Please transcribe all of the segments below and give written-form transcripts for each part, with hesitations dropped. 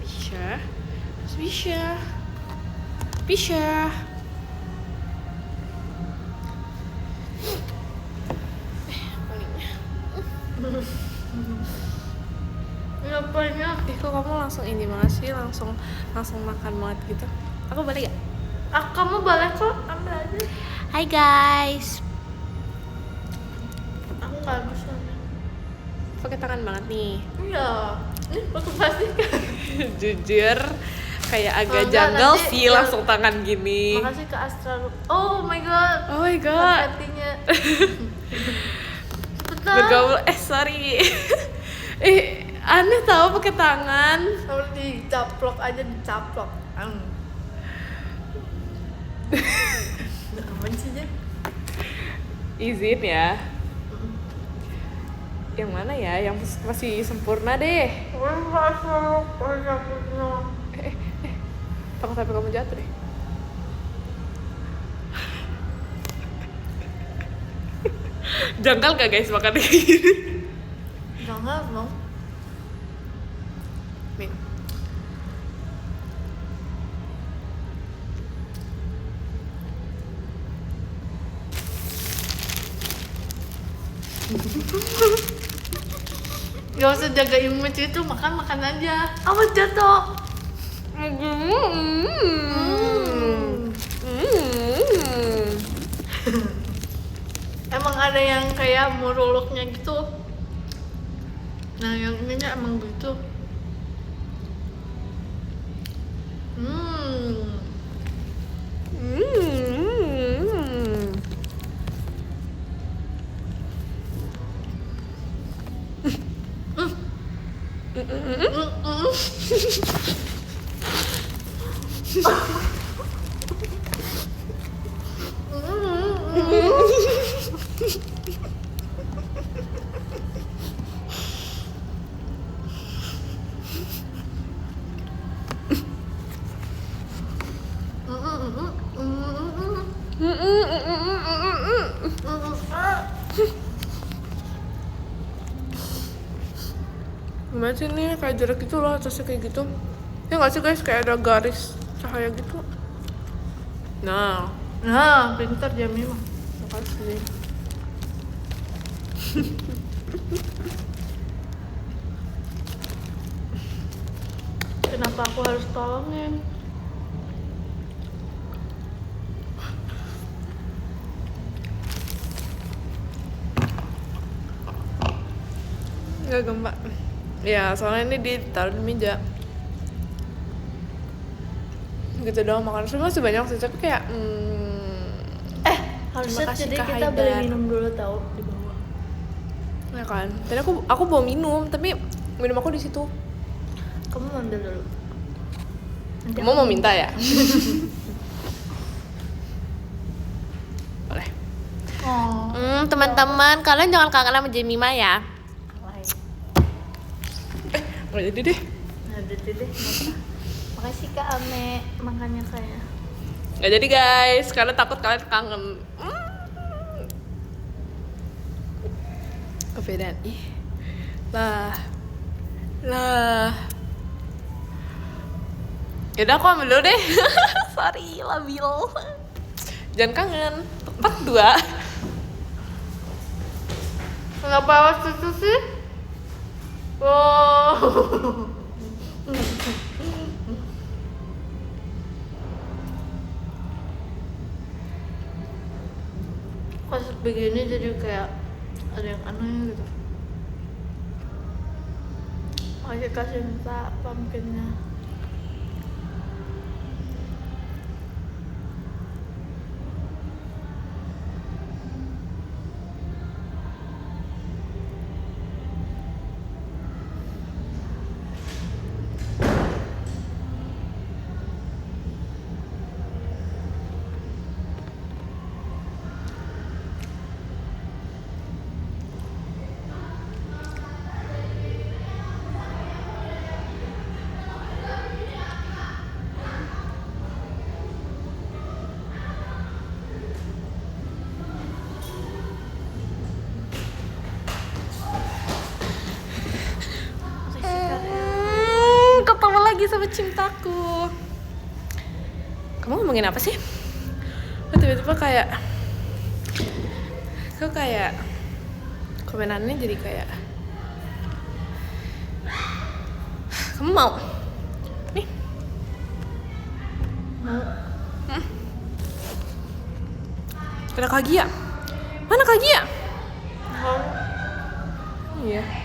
Bisa. Bisa. Bisa. Palingnya. Ngapainnya? Kok kamu langsung ini banget sih, langsung makan banget gitu. Aku balik ya? Kamu balik kok, ambil aja. Hai guys. Aku nggak bisa. Pakai tangan banget nih. Iya, ini foto plastik. Jujur kayak agak Enggak, janggal nanti sih ya, langsung tangan gini. Makasih ke Astra. Oh my god. Oh my god. Konfetinya. Betul. Bergaul, sorry. Aneh tau pakai tangan. Harus dicaplok aja, dicaplok. Aman sih Jen. Izin ya. Yang mana ya? Yang masih sempurna deh. Takut sampai kamu jatuh deh. Janggal gak guys makan kayak gini? Jangan dong. Nih. Gak usah jaga image itu, makan aja. Awas jatuh. Emang ada yang kayak muruluknya gitu. Nah yang ininya emang begitu. Gimana sih nih kayak jerak gitu loh atasnya kayak gitu. Ya nggak sih guys, kayak ada garis cahaya gitu. Nah, Pintar Jamie mah. makasih. Kenapa aku harus tolongin? Nggak gempa. Ya soalnya ini ditaruh di meja. Gitu doang makan. Sebenarnya masih banyak sih, tapi kayak Harusnya Terima kasih, jadi Kak kita Haidar. beli minum dulu tahu di bawah. ya kan. Tadi aku bawa minum, tapi minum aku di situ. Kamu ambil dulu. Nanti Kamu aku mau minta ya? Boleh. Oh. Teman-teman, kalian jangan kangen sama Jemima ya. Alay. Nggak jadi deh. Nah, deh. Makasih Kak Ame makannya saya. Nggak jadi guys, karena takut kalian kangen. Kepedean. Ih. Lah. Yaudah aku ambil dulu deh. Sorry, labil. Jangan kangen. Part 2. Kenapa awas itu sih? Wow. Pas begini jadi kayak ada yang aneh gitu. Oke, kasih minta pumpkinnya. lagi sama cintaku. Kamu ngomongin apa sih? Oh, tiba-tiba kayak kok kayak komenannya jadi kayak kamu mau? Nih. Mau. Ada Kagia. Mana Kagia? Mau. Iya.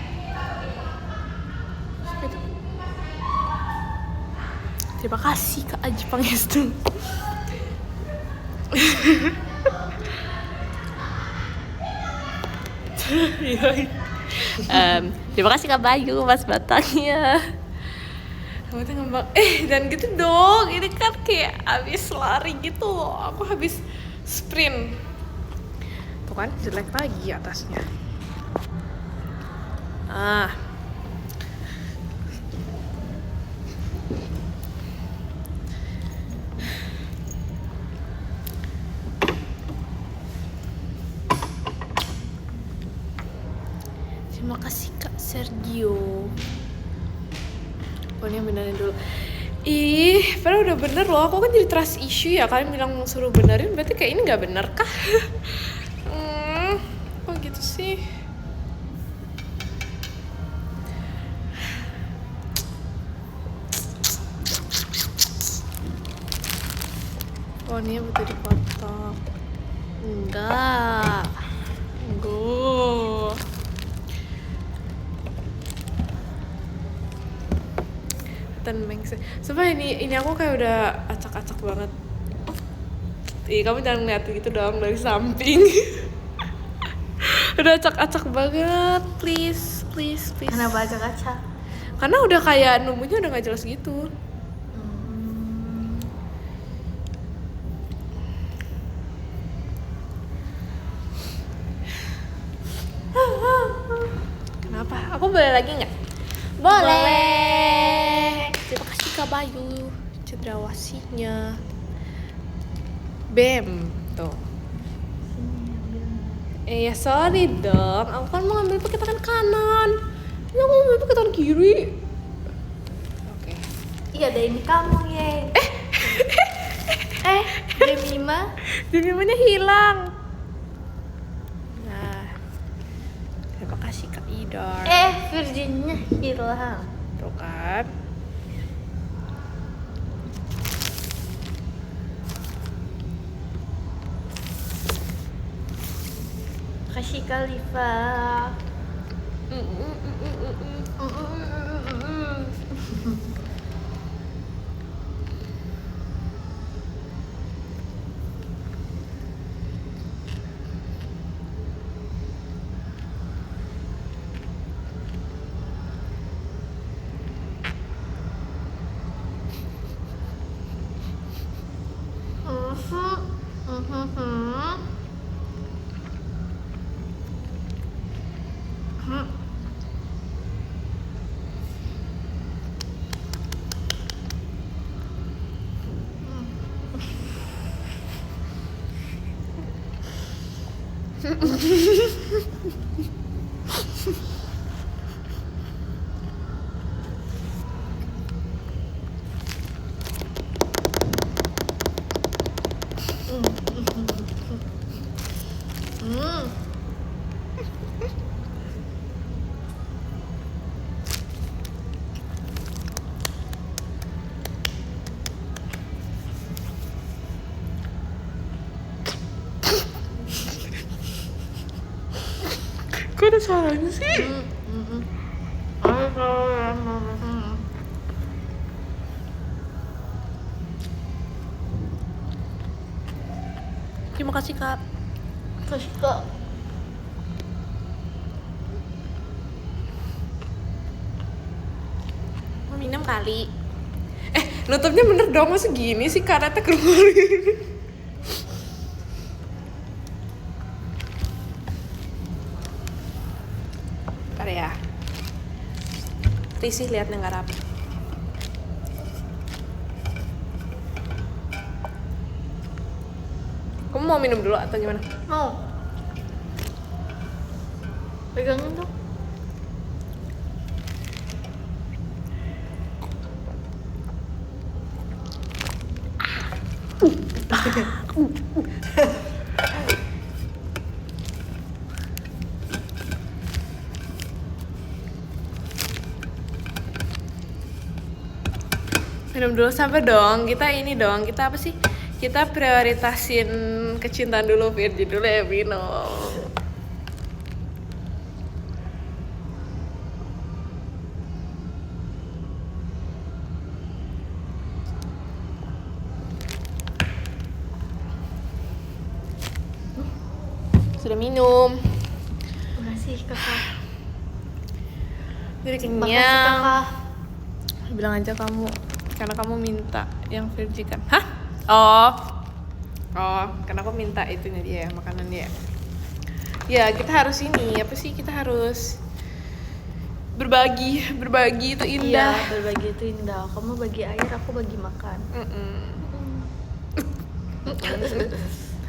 Terima kasih Kak Aji Pangestu. Terima kasih Kak Bayu Mas Batangnya. Kamu tuh ngembang. Dan gitu dong. Ini kan kayak habis lari gitu. Aku habis sprint. Tuh kan jelek lagi atasnya. Terima kasih Kak Sergio. Pokoknya benerin dulu. Padahal udah bener loh. Aku kan jadi trust issue ya. Kalian bilang suruh benerin, berarti kayak ini gak bener kah? Kok gitu sih? Pokoknya betul dipotong. Enggak. Sumpah ini aku kayak udah acak-acak banget. Kamu jangan ngeliat gitu dong dari samping. Udah acak-acak banget, please. Kenapa acak-acak? Karena udah kayak numbuhnya udah gak jelas gitu. Kenapa? Aku boleh lagi nggak? Boleh. Terima kasih Kak Bayu cendrawasinya. Bem tuh. Ya sorry dong. Aku kan mau ngambil pakai tangan kanan. Ya aku ngambil pakai tangan kiri. Oke. Iya, ada ini kamu ye. Jemimanya hilang. Nah, terima kasih Kak Idar. Virginnya hilang. Tuh kan. Kasih Khalifa. Kok ada suaranya sih? Terima kasih Kak. Kasih Kak. Mau minum kali. Nutupnya bener dong, masa gini sih karetnya keluar. Bentar ya. Risih liatnya gak rapi. Kamu mau minum dulu atau gimana? Mau. Pegangin dong. Minum dulu, sabar dong. Kita ini dong, kita apa sih? Kita prioritasin kecintaan dulu, Virgi dulu ya minum. Sudah minum. Makasih kakak. Jadi Makasih kenyang. kakak. Bilang aja kamu, karena kamu minta yang Virgi kan? Hah? Oh, karena aku minta itunya dia, makanan dia. Ya kita harus ini, apa sih? Kita harus berbagi itu indah. Iya, berbagi itu indah. Kamu bagi air, aku bagi makan.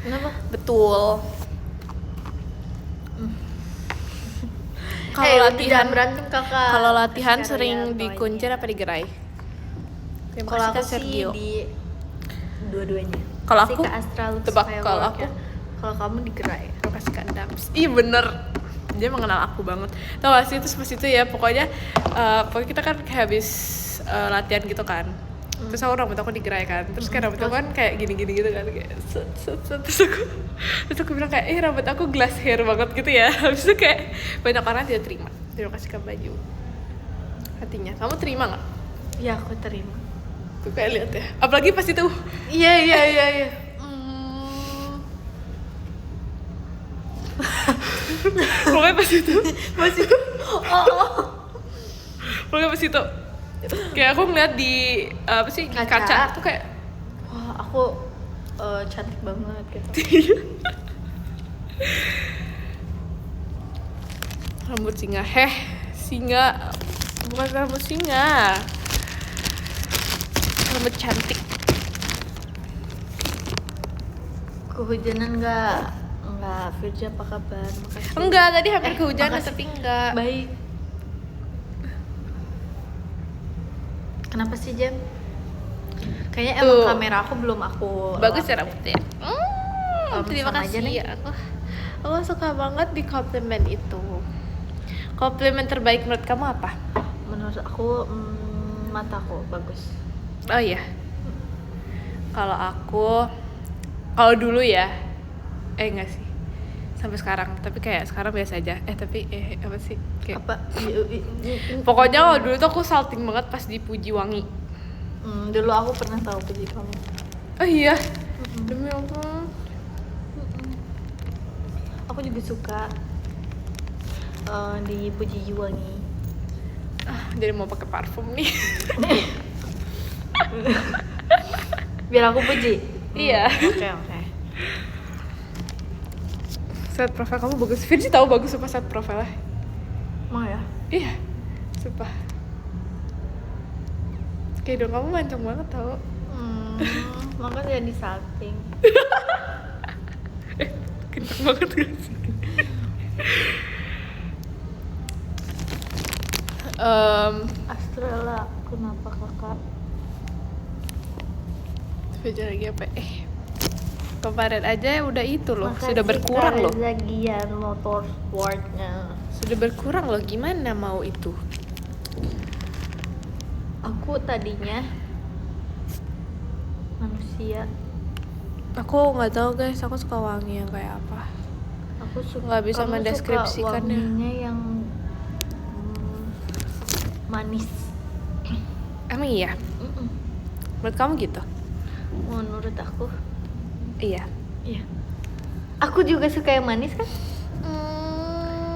Kenapa? Betul. Kalau Jangan latihan, berantem kakak. kalau latihan Sekarang sering ya, dikuncir apa digerai? Terima Kalau kasih aku Kak sih Sergio. di dua-duanya. Kalau Kasih aku, ke Astral terus tebak, firework kalau ya. aku? Kalau kamu digerai. Terima kasih Kak Dams. Ih bener, dia mengenal aku banget. Tau gak sih, terus pas itu ya pokoknya kita kan kayak habis latihan gitu kan. Terus aku rambut aku digerai kan. Terus kayak rambut aku kan kayak gini-gini gitu kan, kayak set. Terus aku bilang kayak rambut aku glass hair banget gitu ya. Habis itu kayak banyak orang tidak terima. Terima kasih Kak Baju. Hatinya, kamu terima nggak? Iya, aku terima. Tuh kayak lihat ya. Apalagi pas itu. Iya. Pokoknya pas itu. Masih. Pokoknya pas itu. Kayak aku ngeliat di apa sih di Kaca. kaca tuh kayak Wah, aku cantik banget gitu. Rambut singa, singa bukan rambut singa, rambut cantik. Kehujanan nggak? Enggak, Virja apa kabar? Makasih. Enggak, tadi hampir kehujanan makasih. tapi enggak. Baik. Kenapa sih Jen? Kayaknya emang Tuh. kamera aku belum aku Bagus ya lap deh. rambutnya. Terima sama aja kasih. nih. Aku suka banget di komplimen itu. Komplimen terbaik menurut kamu apa? Menurut aku mataku bagus. Oh iya. Kalau dulu ya, enggak sih. Sampai sekarang, tapi kayak sekarang biasa aja. Tapi apa sih? Kayak Apa? pokoknya kalau dulu tuh aku salting banget pas dipuji wangi. Dulu aku pernah tahu puji kamu. Oh iya. Demi Allah. Aku juga suka dipuji wangi. Jadi mau pakai parfum nih. Biar aku puji. Iya. Oke. Set profil kamu bagus. Virgi tahu bagus sumpah set profilnya. Mau ya? Iya. Sumpah. Kayak dong kamu mancung banget tau. Makanya di salting. Kenceng banget gak sih? Astrala, kenapa kakak? Virgi lagi apa? Kemarin aja udah itu loh, sudah berkurang loh. Zagian motorsportnya. Sudah berkurang loh, gimana mau itu? Aku tadinya manusia. Aku nggak tahu guys, aku suka wangi yang kayak apa. Aku suka. Nggak bisa kamu mendeskripsikannya. suka wanginya yang manis. Emang iya? Menurut kamu gitu? Menurut aku, Iya. iya. Aku juga suka yang manis kan.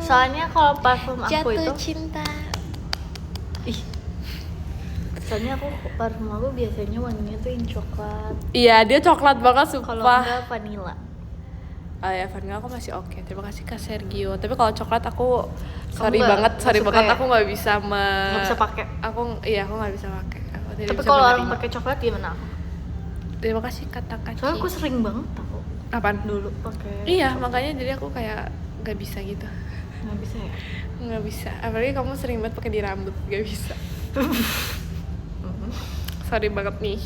Soalnya kalau parfum aku itu, cinta. ih. Soalnya parfum aku biasanya wanginya tuh yang coklat. Iya, dia coklat banget Kalau sumpah. enggak vanilla. Oh ya, vanilla aku masih oke. Terima kasih Kak Sergio. Tapi kalau coklat aku sorry nggak banget suka ya? aku nggak bisa Nggak bisa pakai. Aku nggak bisa pakai. Aku tidak Tapi bisa kalau orang menerima. pakai coklat gimana? Terima kasih kata Kak. Soalnya aku sering banget tau Apaan? dulu pakai. Iya, makanya jadi aku kayak nggak bisa gitu. Nggak bisa ya. Nggak bisa. Apalagi kamu sering banget pakai di rambut, nggak bisa. Sorry banget nih.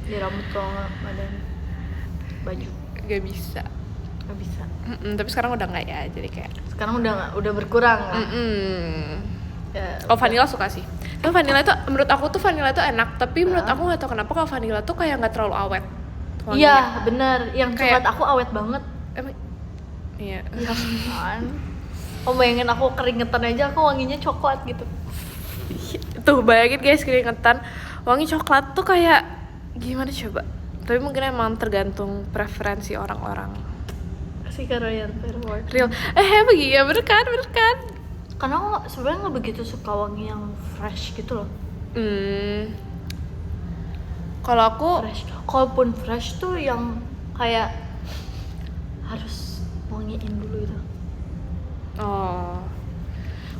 Di rambut kalau nggak badan. baju? Gak bisa. Gak bisa. Tapi sekarang udah nggak ya, jadi kayak Sekarang udah berkurang lah. Ya, kalau vanilla suka sih. Tapi vanilla itu menurut aku tuh vanilla itu enak, tapi menurut aku nggak tahu kenapa kalau vanilla tuh kayak nggak terlalu awet. Iya benar, yang coklat aku awet banget. Emang iya. Iya kan. Oh bayangin aku keringetan aja aku wanginya coklat gitu. Tuh bayangin guys, keringetan wangi coklat tuh kayak gimana coba. Tapi mungkin emang tergantung preferensi orang-orang. Kasih ke Ryan Fairworth. Real. Begini ya, bener kan? Karena aku sebenarnya nggak begitu suka wangi yang fresh gitu loh. Kalau aku Fresh, kalaupun fresh tuh yang kayak harus wangiin dulu itu.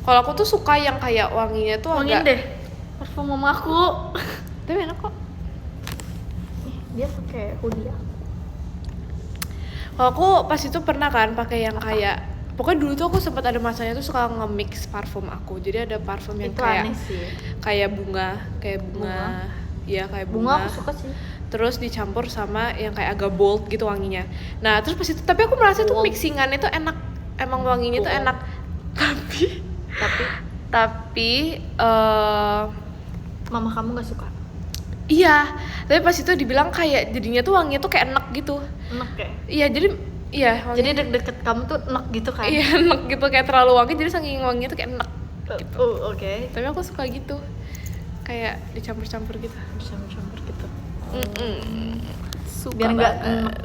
Kalau aku tuh suka yang kayak wanginya tuh Wangiin agak deh parfum mamaku. tapi enak kok. Dia pakai hoodie ya. Kalau aku pas itu pernah kan pakai yang kayak pokoknya dulu tuh aku sempat ada masanya tuh suka nge-mix parfum aku. Jadi ada parfum yang Itu aneh sih. kayak bunga. Iya kayak Bunga aku suka sih. Terus dicampur sama yang kayak agak bold gitu wanginya. Nah terus pas itu tapi aku merasa tuh mixingannya tuh enak, emang wanginya tuh enak. Tapi mama kamu nggak suka? iya, tapi pas itu dibilang kayak jadinya tuh wanginya tuh kayak enak gitu. Enak ya? Iya jadi Jadi deket-deket kamu tuh enak gitu kan? Iya enak gitu, kayak terlalu wangi jadi saking wanginya tuh kayak enak gitu. Oke. Tapi aku suka gitu, kayak dicampur-campur gitu. Campur gitu. Suka Biar nggak banget. enak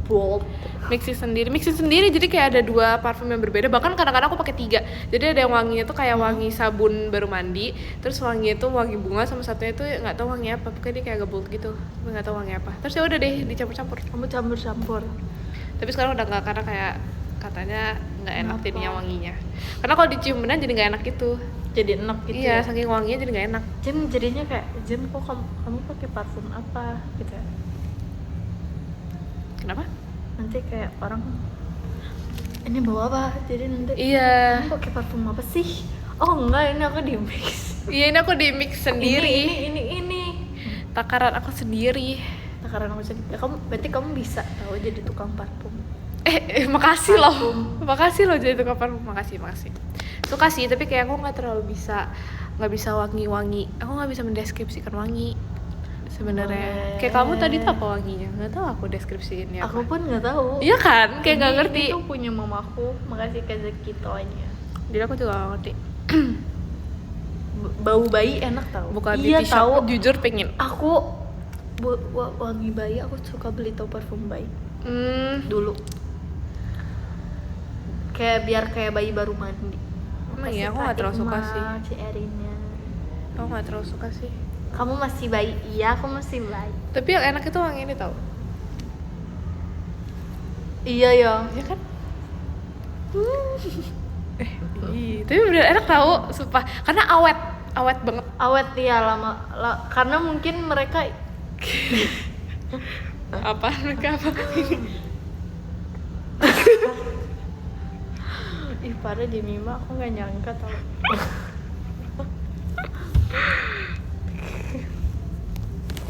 bold. Mixin sendiri jadi kayak ada 2 parfum yang berbeda, bahkan kadang-kadang aku pakai 3. Jadi ada yang wanginya tuh kayak wangi sabun baru mandi, terus wanginya tuh wangi bunga, sama satunya tuh nggak tahu wangi apa, pokoknya dia kayak agak bold gitu, nggak tahu wangi apa. Terus ya udah deh dicampur-campur. Kamu campur-campur. Tapi sekarang udah nggak, karena kayak katanya nggak enak Kenapa? jadinya wanginya. Karena kalau dicium beneran jadi nggak enak gitu. Jadi enak gitu. Iya, Ya? saking wanginya jadi nggak enak. Jadinya kayak kok kamu pakai parfum apa gitu ya? Kenapa? Nanti kayak orang ini bawa apa? Jadi nanti Iya. kamu pakai parfum apa sih? Oh enggak, ini aku di mix. Iya, ini aku di mix sendiri. Ini. Takaran aku sendiri. Takaran aku sendiri. Ya, berarti kamu bisa tahu jadi tukang parfum. Makasih loh. Parfum. Makasih loh jadi tukang parfum. Makasih. Suka sih, tapi kayak aku nggak terlalu bisa, nggak bisa wangi-wangi. Aku nggak bisa mendeskripsikan wangi sebenarnya. Kayak kamu tadi tuh apa wanginya? Nggak tahu aku deskripsiinnya apa. Aku pun nggak tahu. Iya kan? Kayak nggak ngerti. Ini tuh punya mamaku. Makasih ke Zekitonya. Jadi aku juga nggak ngerti. Bau bayi enak tau. Bukan Iya beauty shop, tahu. jujur pengen. Aku wangi bayi aku suka beli tau parfum bayi dulu. Kayak biar kayak bayi baru mandi. Emang iya, aku nggak terlalu suka sih. Si Erinnya. Aku nggak terlalu suka sih. Kamu masih bayi? Iya, aku masih bayi. Tapi yang enak itu wangi ini tau. Iya ya. Iya kan? Tapi bener enak tau, sumpah. Karena awet banget. Awet ya karena mungkin mereka Apa? Mereka apa? Ih parah Jemima, aku nggak nyangka tau.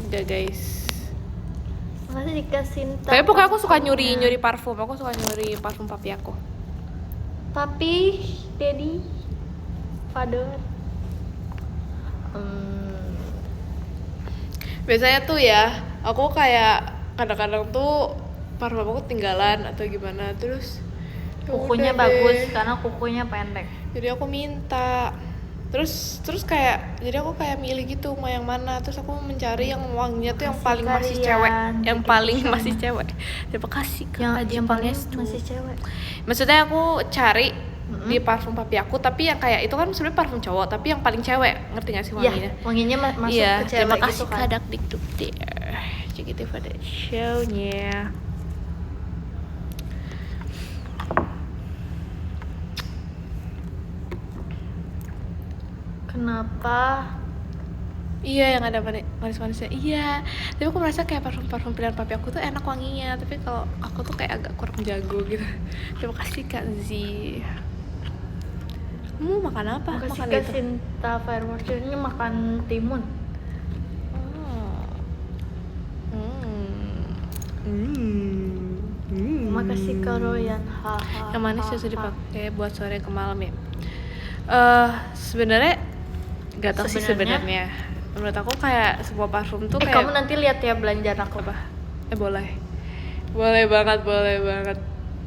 Udah guys. Makasih dikasih. Tapi pokoknya aku suka nyuri parfum. Aku suka nyuri parfum papi aku. Tapi Daddy, Father, Biasanya tuh ya, aku kayak kadang-kadang tuh parfum aku ketinggalan atau gimana, terus ya kukunya udah bagus deh. karena kukunya pendek. Jadi aku minta. Terus kayak jadi aku kayak milih gitu mau yang mana, terus aku mencari yang wanginya tuh yang Makasih paling masih kalian, cewek, yang bikin paling sama. masih cewek. Terima kasih Yang paling Pangestu. masih cewek. Maksudnya aku cari di parfum papi aku, tapi yang kayak itu kan sebenarnya parfum cowok, tapi yang paling cewek, ngerti gak sih wanginya? Iya, wanginya masuk Iya, ke cewek terima kasih gitu kan. Kadak Dikduk there. Jadi pada show-nya. Kenapa? Iya, yang ada manis-manisnya. Iya, tapi aku merasa kayak parfum pilihan papi aku tuh enak wanginya, tapi kalau aku tuh kayak agak kurang jago gitu. Terima kasih Kak Z. Kamu makan apa? Makasih Makan ke itu. Sinta Fireworks ini makan timun. Makasih Kak Royan. Yang manis bisa dipakai buat sore ke malam ya. Sebenarnya nggak tahu sih sebenarnya. Menurut aku kayak sebuah parfum tuh kayak. Kamu nanti lihat ya belanjaan aku. Apa? Boleh banget.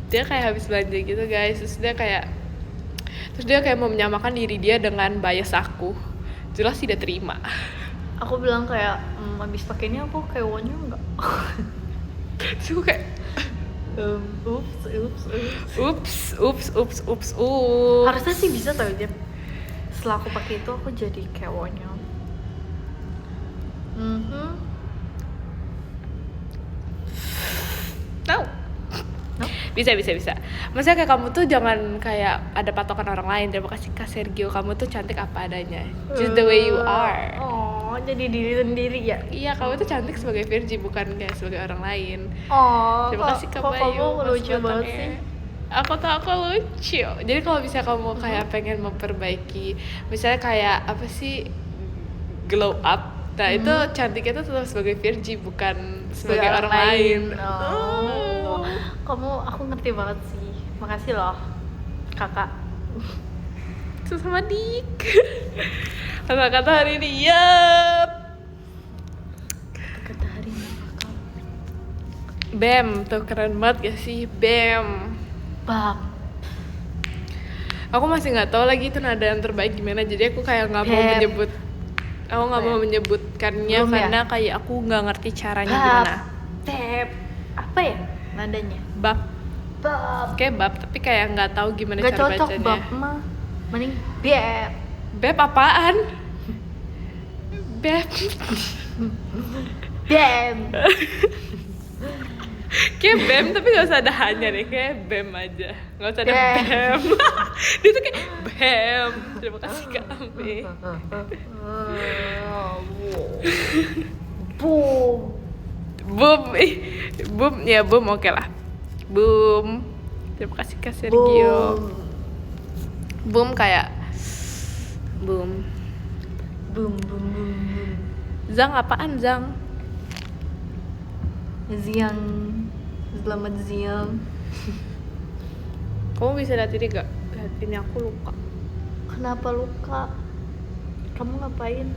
Dia kayak habis belanja gitu guys. Terus dia kayak mau menyamakan diri dia dengan bias aku. Jelas tidak terima. Aku bilang kayak habis pakai ini aku kayak wangi enggak? Terus aku kayak Ups. Harusnya sih bisa tau dia. Setelah aku pakai itu aku jadi kayak wangi. Tahu? No? Bisa. Maksudnya kayak kamu tuh jangan kayak ada patokan orang lain. Terima kasih Kak Sergio, kamu tuh cantik apa adanya. Just the way you are. Oh, jadi diri sendiri ya? Iya, kamu tuh cantik sebagai Virgi, bukan kayak sebagai orang lain. Oh, Terima kasih Kak Bayu. kamu lucu banget sih. Aku lucu. Jadi kalau bisa kamu kayak pengen memperbaiki, misalnya kayak apa sih, glow up. Nah itu cantiknya tuh tetap sebagai Virgi, bukan sebagai orang lain. Oh. Aku ngerti banget sih. Makasih loh, kakak. Sama Dik. Kata-kata hari ini, yap. Kata hari ini kakak. Bam, tuh keren banget gak sih, Bam. Bam. Aku masih nggak tahu lagi itu nada yang terbaik gimana, jadi aku kayak nggak mau menyebut. Aku nggak mau menyebutkannya belum karena ya? Kayak aku nggak ngerti caranya gimana. Tep. Apa ya nadanya? Bab. Kayak bab, tapi kayak nggak tahu gimana cara bacanya. Gak cocok bab mah. Mending beb. Beb apaan? Beb. Bem. Kayak bem tapi gak usah ada hanya deh, kayak bem aja, gak usah ada bem. Dia tuh kayak bem. Terima kasih Kak Ambe. Boom ya, boom oke lah. Boom. Terima kasih Kak Sergio. Boom kayak boom. Zang apaan Zang? Selamat siang. Kamu bisa lihat ini gak? Lihat ini aku luka. Kenapa luka? Kamu ngapain?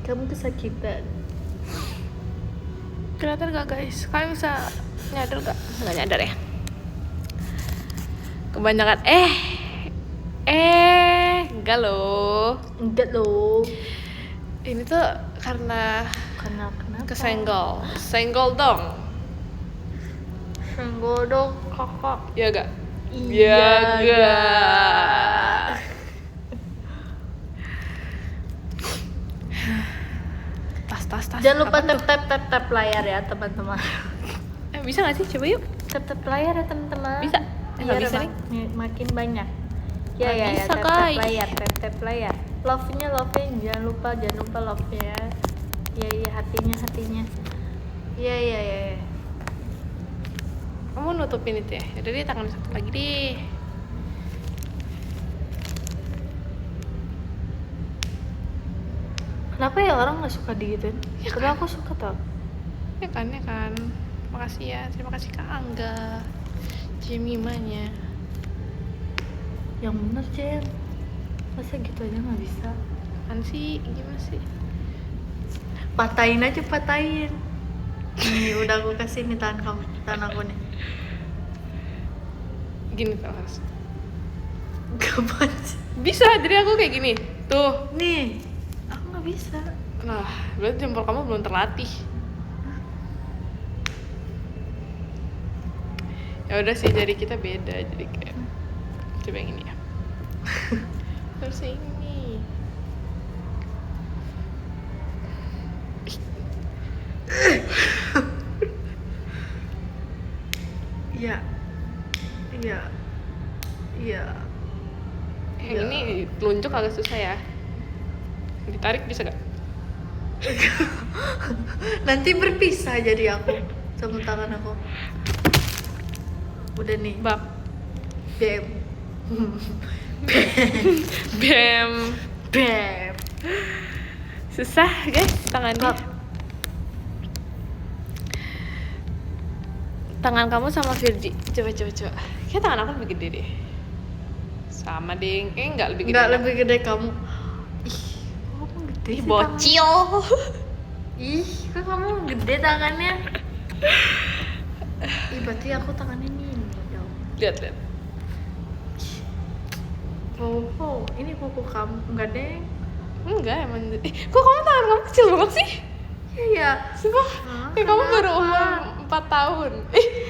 Kamu kesakitan. Kelihatan gak guys? Kalian bisa nyadar gak? Gak nyadar ya? Kebanyakan enggak loh. Ini tuh karena kenapa? Senggol dong kakak. Iya gak? Iya gak? Tas jangan lupa tap layar ya teman-teman. Bisa gak sih? Coba yuk. Tap layar ya teman-teman. Bisa? Gak bisa nih? Makin banyak. Ya bisa, tap layar. Love-nya jangan lupa love-nya. Iya hatinya. Iya. Kamu nutupin itu ya? Yaudah deh, tangan satu lagi deh. Kenapa ya orang nggak suka digituin? Ya Padahal aku suka tau. Ya kan. Makasih ya, terima kasih Kak Angga. Jemimanya. Yang bener Jen. Masa gitu aja nggak bisa? Apaan sih? Gimana sih? Patahin. Nih udah aku kasih nih tangan aku nih. Gini tuh harus. Kapan sih? Bisa, jadi aku kayak gini. Tuh. Nih. Aku nggak bisa. Nah, berarti jempol kamu belum terlatih. Ya udah sih, jadi kita beda. Jadi kayak coba yang ini ya. Terus yang ini. Iya. Yang ini telunjuk agak susah ya. Ditarik bisa gak? Nanti berpisah jadi aku sama tangan aku. Udah nih. Bab. Bem. Susah guys tangannya. tangan kamu sama Virgi. Coba. Kayak tangan aku lebih gede deh. Sama deh, kayaknya nggak lebih gede. Nggak lebih gede kamu. Ih, kamu gede Ih, sih bocil. Ih, kok kamu gede tangannya? Ih, berarti aku tangannya ini dong. Lihat. Oh, ini kuku kamu enggak deng? Enggak emang. Kok kamu tangan kamu kecil banget sih? Iya. Sumpah, kayak kamu baru umur 4 tahun.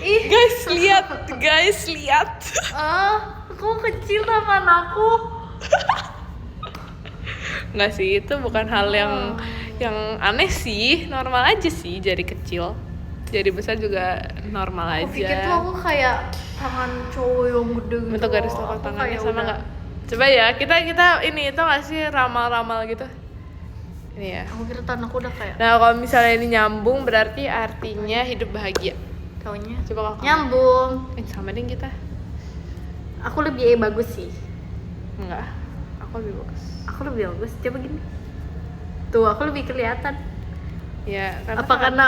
Ih. Guys, lihat. Kamu kecil tangan aku. Enggak sih, itu bukan hal yang aneh sih, normal aja sih jari kecil. Jari besar juga normal Aku aja. pikir tuh aku kayak tangan cowok yang gede gitu. Bentuk garis telapak Aku tangannya kayak sama udah- nggak? Coba ya, kita ini itu nggak sih ramal-ramal gitu. Ini ya. Aku kira tangan aku udah kayak Nah, kalau misalnya ini nyambung berarti artinya hidup bahagia. taunya Coba kalau kamu. nyambung. Sama deh kita. Aku lebih bagus sih. Enggak. Aku lebih bagus. Aku lebih bagus. Coba gini. Tuh, aku lebih kelihatan. Ya, karena Apa karena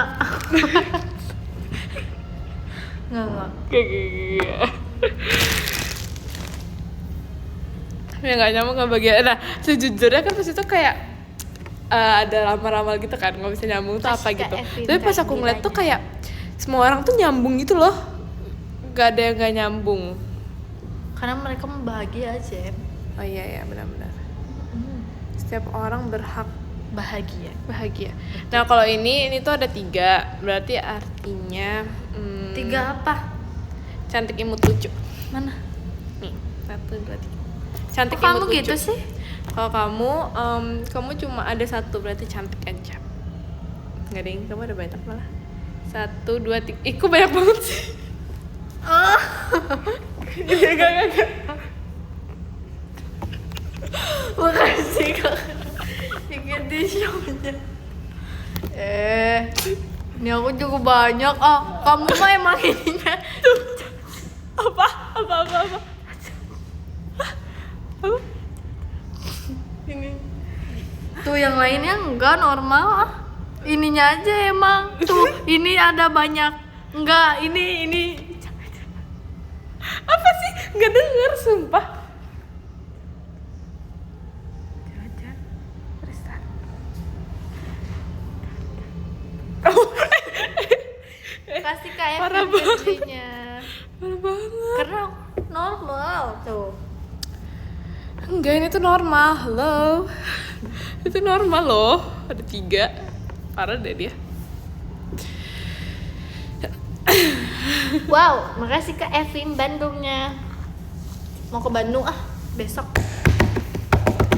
Enggak. kayak ya nggak nyambung nggak bahagia. Nah, sejujurnya kan pas itu kayak ada ramal-ramal gitu kan, nggak bisa nyambung tuh apa gitu. Tapi pas aku ngeliat tuh kayak semua orang tuh nyambung gitu loh, nggak ada yang nggak nyambung. Karena mereka bahagia aja. Oh iya benar-benar. Setiap orang berhak bahagia. Nah kalau ini tuh ada 3, berarti artinya 3 apa? cantik, imut, lucu. Mana? Nih 1, 2, 3. Cantik, Kok kamu imut, lucu. gitu sih? Kalau kamu cuma ada 1, berarti cantik aja. Nggak ding, kamu ada banyak malah. 1, 2, 3. Ih, kok banyak banget sih? Gak. Makasih kak. Ingin di show-nya. Ini aku juga banyak. Kamu mah emang ininya. Apa? Ini. Tuh yang lainnya enggak normal. Ininya aja emang. Tuh ini ada banyak. Enggak, ini. Apa sih? Nggak denger, sumpah. Kasih kayak Parah banget. videonya. Parah banget. Karena normal tuh. Enggak, ini tuh normal. Halo. Itu normal loh. Ada 3. Parah deh dia. Wow, makasih Kak Evin Bandungnya. Mau ke Bandung besok.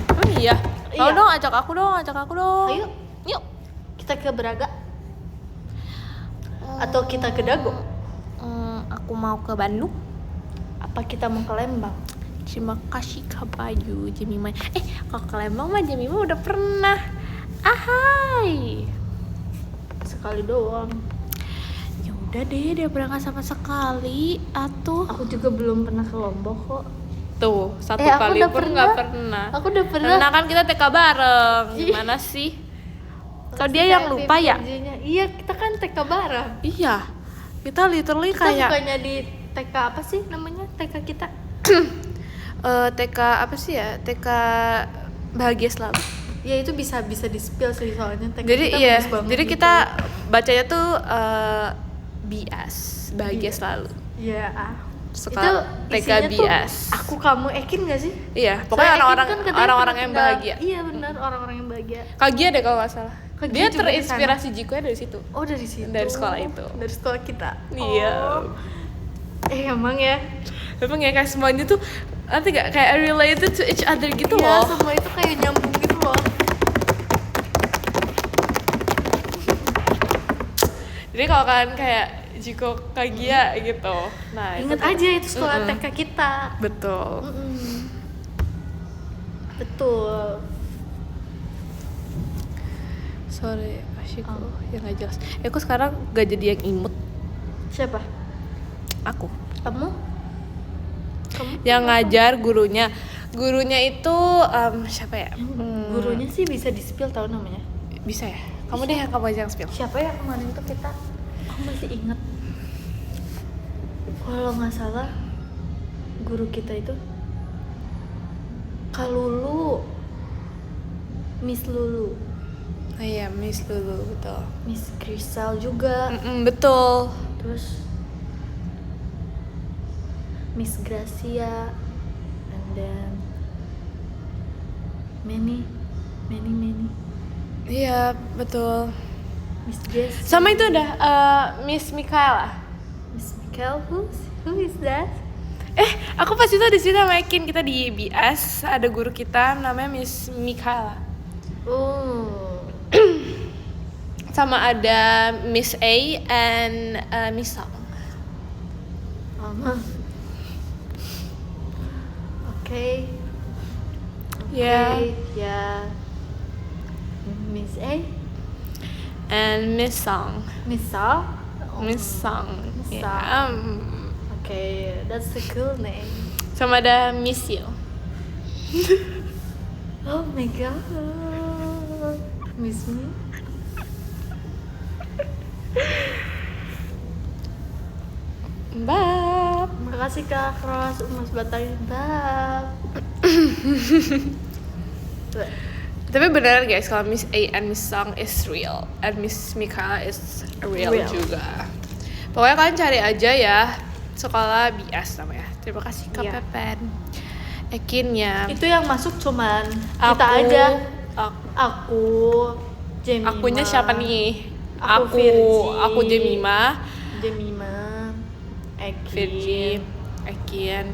Oh iya. Mau Iya. dong, ajak aku dong. Ayo, Yuk. kita ke Braga. Atau kita ke Dago? Aku mau ke Bandung. Apa kita mau ke Lembang? Terima kasih Kak Bayu, Jemima. Kalau ke Lembang mah Jemima udah pernah. Ahai. Sekali doang. Ya udah deh, dia berangkat sama sekali. Atuh. Aku juga belum pernah ke Lombok kok. Tuh, 1 aku kali udah pun pernah. nggak pernah. Aku udah pernah. Karena kan kita TK bareng. Ih. Gimana sih? Kalau dia yang lupa ya? Iya, kita kan TK bareng. Iya. Kita literally Kita kayak bukannya di TK apa sih namanya? TK kita. TK apa sih ya? TK bahagia selalu. Ya itu bisa di-spill sih soalnya TK Jadi kita iya, bagus banget jadi gitu. kita bacanya tuh bias, bahagia Iya. selalu. Iya, Sekolah TK isinya tuh bias. aku kamu Ekin gak sih? Iya, pokoknya Soalnya Ekin orang-orang kan katanya orang-orang pernah yang tinggal- bahagia. Iya benar, orang-orang yang bahagia. Kagia deh kalau nggak salah. Kagia Dia juga di terinspirasi Jikuya dari situ. Oh dari situ. Dari sekolah itu. Dari sekolah kita. Iya. Oh. Emang ya. Memang ya kayak semuanya tuh nanti gak kayak related to each other gitu Iya, loh. semua itu kayak nyambung gitu loh. Jadi kalau kalian kayak Jiko Kagia gitu, nah Ingat tuh- aja itu sekolah Mm-mm. TK kita. Betul. Betul. Sorry, Ashiko yang nggak jelas. Aku sekarang gak jadi yang imut. Siapa? Aku. Kamu? Yang ngajar gurunya. Gurunya itu siapa ya? Gurunya sih bisa di-spill tahu namanya. Bisa ya? Kamu deh yang kamu aja yang spill. Siapa ya kemarin tuh kita? Aku masih inget. kalau nggak salah guru kita itu Kak Lulu, Miss Lulu, Oh iya, Miss Lulu, betul. Miss Crystal juga, Betul. terus Miss Gracia, and then many. Iya, betul. Miss Jess, Sama itu ada Miss Mikaela. Miss Michael, who is that? Aku pas itu di sini sama Ekin, kita di IBS ada guru kita namanya Miss Mikaela. Oh, Sama ada Miss A and Miss Song. Oke. Yeah. Ya. Miss A, And Miss Song. Miss Sal. Miss Song. Miss Yeah. Song. Oke, that's a cool name. Sama ada Miss You. Oh my god. Miss me. Mbak. Makasih Kak Cross, Mas Batang Bab. Tapi beneran guys, kalau Miss A and Miss Song is real and Miss Mikaela is real juga. Pokoknya kalian cari aja ya, sekolah BS namanya. Terima kasih Kak Iya. Pepen. Ekinnya. Itu yang masuk cuman Aku, kita aja. Aku, Aku, Jemima. akunya siapa nih? Aku Virgi. Aku Jemima, Jemima, Ekin, Virgi, Ekin,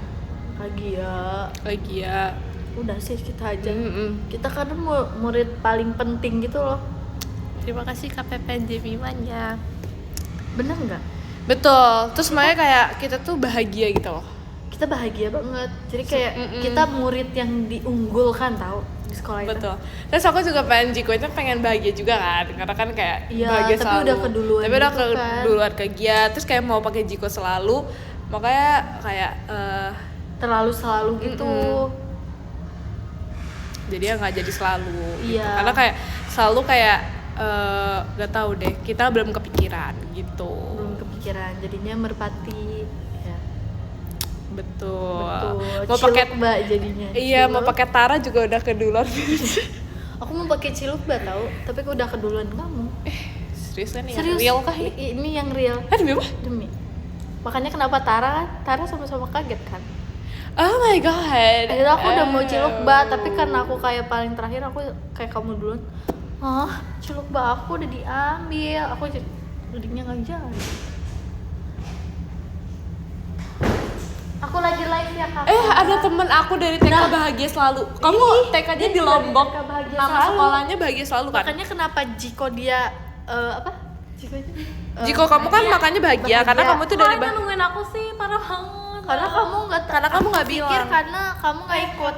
Lagia. Udah sih kita aja. Mm-mm. Kita kan murid paling penting gitu loh. Terima kasih Kak Pepen Jemimanya. Bener nggak? Betul. Terus makanya kayak kita tuh bahagia gitu loh. Kita bahagia banget. Jadi kayak Mm-mm. kita murid yang diunggulkan tahu di sekolah itu. Betul. Terus aku juga pengen Jikonya pengen bahagia juga kan, karena kan kayak Iya, bahagia tapi selalu. udah keduluan Tapi udah gitu kan. keduluan ke Gia, terus kayak mau pakai Jiko selalu, makanya kayak Terlalu selalu gitu. Mm-mm. Jadi ya nggak jadi selalu. Gitu. Iya. Karena kayak selalu kayak nggak tahu deh, kita belum kepikiran gitu. Belum kepikiran. Jadinya merpati. Ya. Betul. Betul. Mau pakai Cilukba jadinya. Iya, mau Ciluk. pakai Tara juga udah keduluan. Aku mau pakai Cilukba tahu, tapi aku udah keduluan kamu. Serius kan? Serius? Real kah ini? Ini yang real. Demi apa? Demi. Makanya kenapa Tara kan? Tara sama-sama kaget kan? Oh my god. Akhirnya aku udah mau Cilukba, tapi karena aku kayak paling terakhir aku kayak kamu duluan. Cilukba aku udah diambil. Aku jadinya nggak jadi. Aku lagi live ya Kak. Ada temen aku dari TK Nah. Bahagia Selalu. Kamu TK-nya dia di dari Lombok. TK Bahagia Nama Selalu. sekolahnya Bahagia Selalu kan? Makanya kenapa Jiko dia apa? Jiko itu? Jiko kamu kan makanya bahagia, karena kamu tuh dari Kalian nungguin aku sih, parah banget. Karena kamu nggak kamu nggak pikir bilang. karena kamu nggak ikut.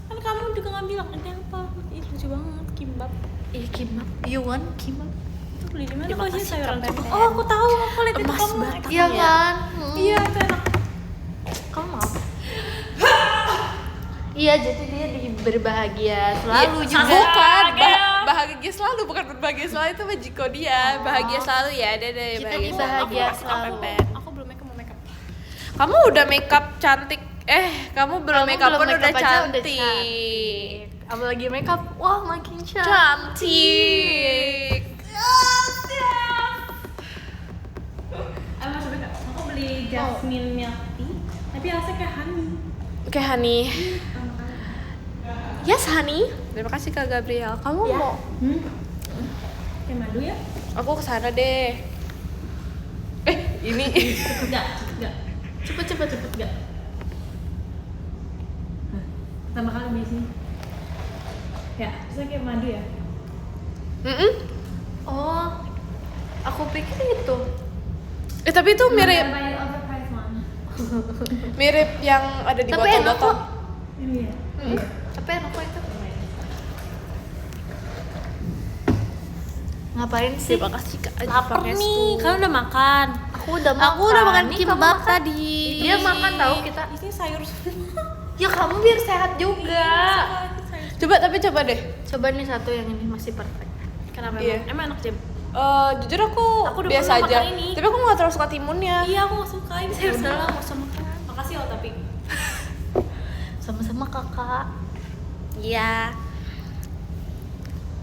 Kan kamu juga nggak bilang ada apa. Ih, lucu banget kimbab. Iya kimbap. You want kimbap? Itu beli di mana? Terima Kok sih kasih, sayuran Kak semua? Pepen. Oh, aku tahu. Aku lihat itu Emas kamu. Batak. Iya kan? Iya, itu enak. Kamu mau? Iya, jadi dia berbahagia selalu Iya, juga. Bukan, bahagia selalu, bukan berbahagia selalu, itu mah Jiko dia. Bahagia selalu ya, ada deh. Kita di bahagia Aku selalu. Pepen. Aku belum make up, mau make up. Kamu udah makeup cantik. Kamu belum Kamu makeup belum pun make udah up aja cantik. Apalagi makeup, wah makin cantik. Cantik. Masuk make up. Aku beli jasmine milk tea, tapi rasanya kayak honey. Oke, Hani. Yes, Hani. Terima kasih Kak Gabriel. Kamu Ya. mau? Kayak madu ya? Aku kesana deh. Ini. Enggak. Cepet, enggak. Pertama kali di sini. Ya, terus kayak madu ya? Oh, aku pikir itu. Tapi itu mirip Bayar overpriced one. mirip yang ada di Tapi enak botol-botol. kok. Ini ya? Tapi enak kok itu. Ngapain sih? Terima kasih Kak. Lapar Pakai nih, stew. kalian udah makan? Aku udah makan. Aku udah makan Nih, kimbab kamu makan. tadi. Dia makan tahu kita. Ini sayur semua. Ya kamu biar sehat juga. Coba deh. Coba nih satu yang ini masih perfect. Kenapa Iya. emang? Emang enak Jim? Jujur aku Aku udah biasa pernah aja. makan ini. Tapi aku nggak terlalu suka timunnya. Iya, aku gak suka. Ini serius. Udah lah, nggak usah makan. Makasih loh tapi. Sama-sama kakak. Iya.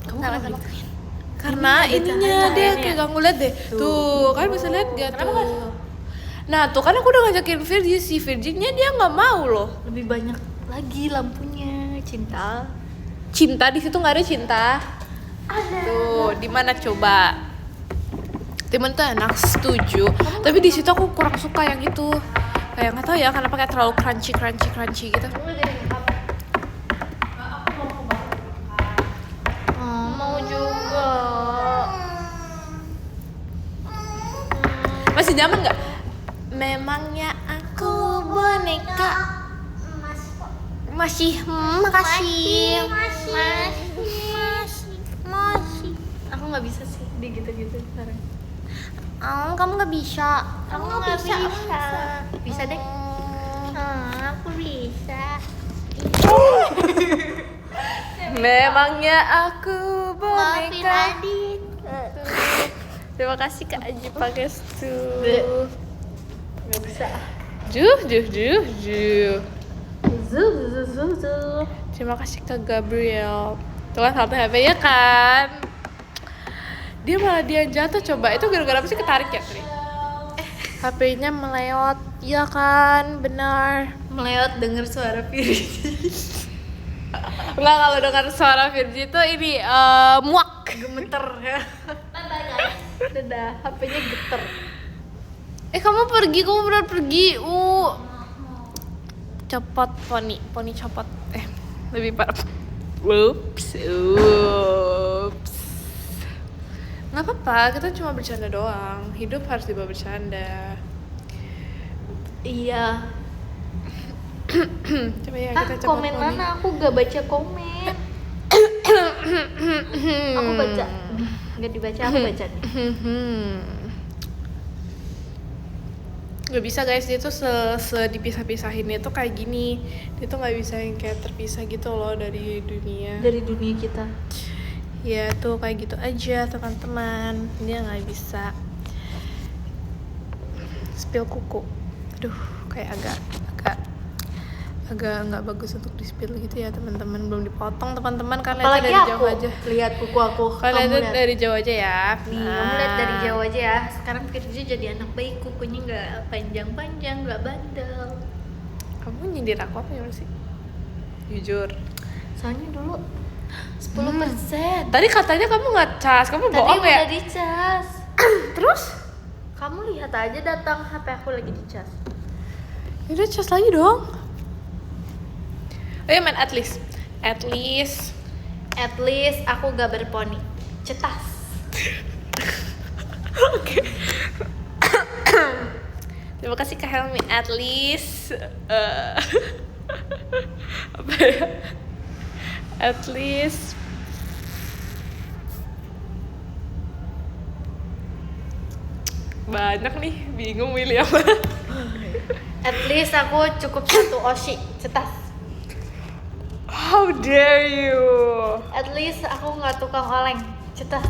Kamu Sama-sama. kenapa gituin? Karena Ini ada ininya dia cahayanya. kayak ganggu liat deh. Tuh, kan bisa lihat gak Kenapa tuh? nggak suka? Nah, tuh kan aku udah ngajakin Virgin, si Virginnya dia nggak mau loh. Lebih banyak lagi lampunya, cinta. Cinta di situ nggak ada cinta. Ada. Tuh, di mana coba? Timun tuh enak, setuju. Tapi di situ aku kurang suka yang itu. Kayak nggak tahu ya, kenapa kayak terlalu crunchy gitu. Kamu dari apa? Mau juga. Masih zaman nggak? Memangnya aku boneka. Masih, makasih. Masih. Aku nggak bisa sih di gitu-gitu sekarang. Kamu nggak bisa. Kamu nggak bisa. Bisa deh. Aku bisa. Memangnya aku Maafin boneka. Adit. Terima kasih Kak Aji Pangestu. Nggak bisa. Juh. Zu. Terima kasih Kak Gabriel. Tuh kan satu HP ya kan? Dia malah dia jatuh coba. Itu gara-gara apa sih ketarik ya, Tri? HP-nya melewat. Iya kan? Benar. Melewat denger suara Virgi. Enggak, kalau dengar suara Virgi itu ini muak. Gemeter ya. Bye guys. Dadah, HP-nya geter. Kamu benar pergi. Copot poni copot. Lebih parah. Ups. Nggak apa-apa, kita cuma bercanda doang. Hidup harus dibawa bercanda. Iya. Coba ya kita coba Komen poni. mana? Aku gak baca komen. Aku baca. Gak dibaca, aku baca nih. Gak bisa guys, dia tuh dipisah-pisahin itu kayak gini. Dia tuh gak bisa yang kayak terpisah gitu loh dari dunia. Dari dunia kita. Ya tuh kayak gitu aja teman-teman. Dia gak bisa. Spill kuku. Aduh, kayak agak nggak bagus untuk di spill gitu ya teman-teman. Belum dipotong teman-teman karena Apalagi dari aku. jauh aja. Lihat kuku aku. Kalian Kamu lihat lihat. dari jauh aja ya. Nih, kamu lihat dari jauh aja ya. Sekarang Virgi jadi anak baik, kukunya nggak panjang-panjang, nggak bandel. Kamu nyindir aku apa ya sih? Jujur. Soalnya dulu 10%. Tadi katanya kamu nggak cas, kamu Tadi bohong ya? udah dicas. Terus? Kamu lihat aja datang HP aku lagi dicas. Udah cas lagi dong. Ayo main at least. At least aku gak berponi. Cetas. Oke. Terima kasih Kak Helmi. At least apa ya? At least banyak nih, bingung milih apa. At least aku cukup satu Oshi. Cetas. How dare you? At least aku nggak tukang oleng. Cetas.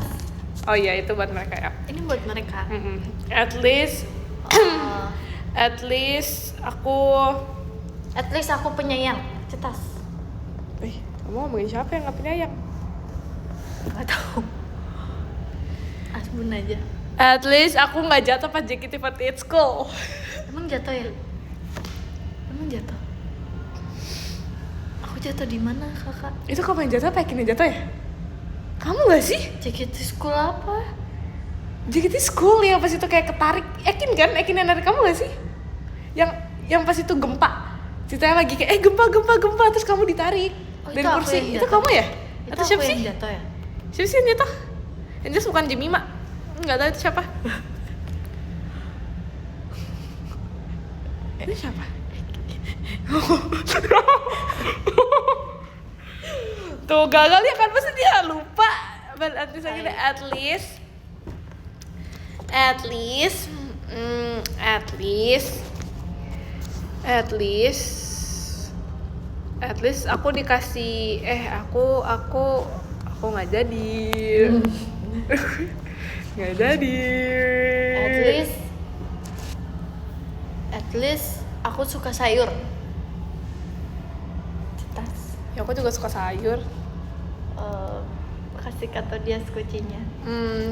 Oh iya, itu buat mereka ya. Ini buat mereka. At least Oh. At least aku penyayang. Cetas. Kamu ngomongin siapa yang gak penyayang? Nggak tahu. Asbun aja. At least aku gak jatuh pas JKT48 school. Emang jatuh ya? Emang jatuh? Aku jatuh di mana, kakak? Itu kamu yang jatuh apa Ekin yang jatuh ya? Kamu gak sih? JKT School apa? JKT school yang pas itu kayak ketarik. Ekin kan? Ekin yang narik kamu gak sih? Yang pas itu gempa. Ceritanya lagi kayak gempa terus kamu ditarik Oh, dari itu aku kursi. yang Itu jatuh. kamu ya? Itu Atau aku siapa yang sih? jatuh ya? Siapa sih yang jatuh? Yang jelas bukan Jemima. Enggak tahu itu siapa. Itu siapa? Tuh gagal ya kan, pasti dia lupa. But at least aja deh, at least aku dikasih aku nggak jadi. Nggak jadi. At least aku suka sayur. Cetas. Ya aku juga suka sayur. Kasih kata dia kuncinya.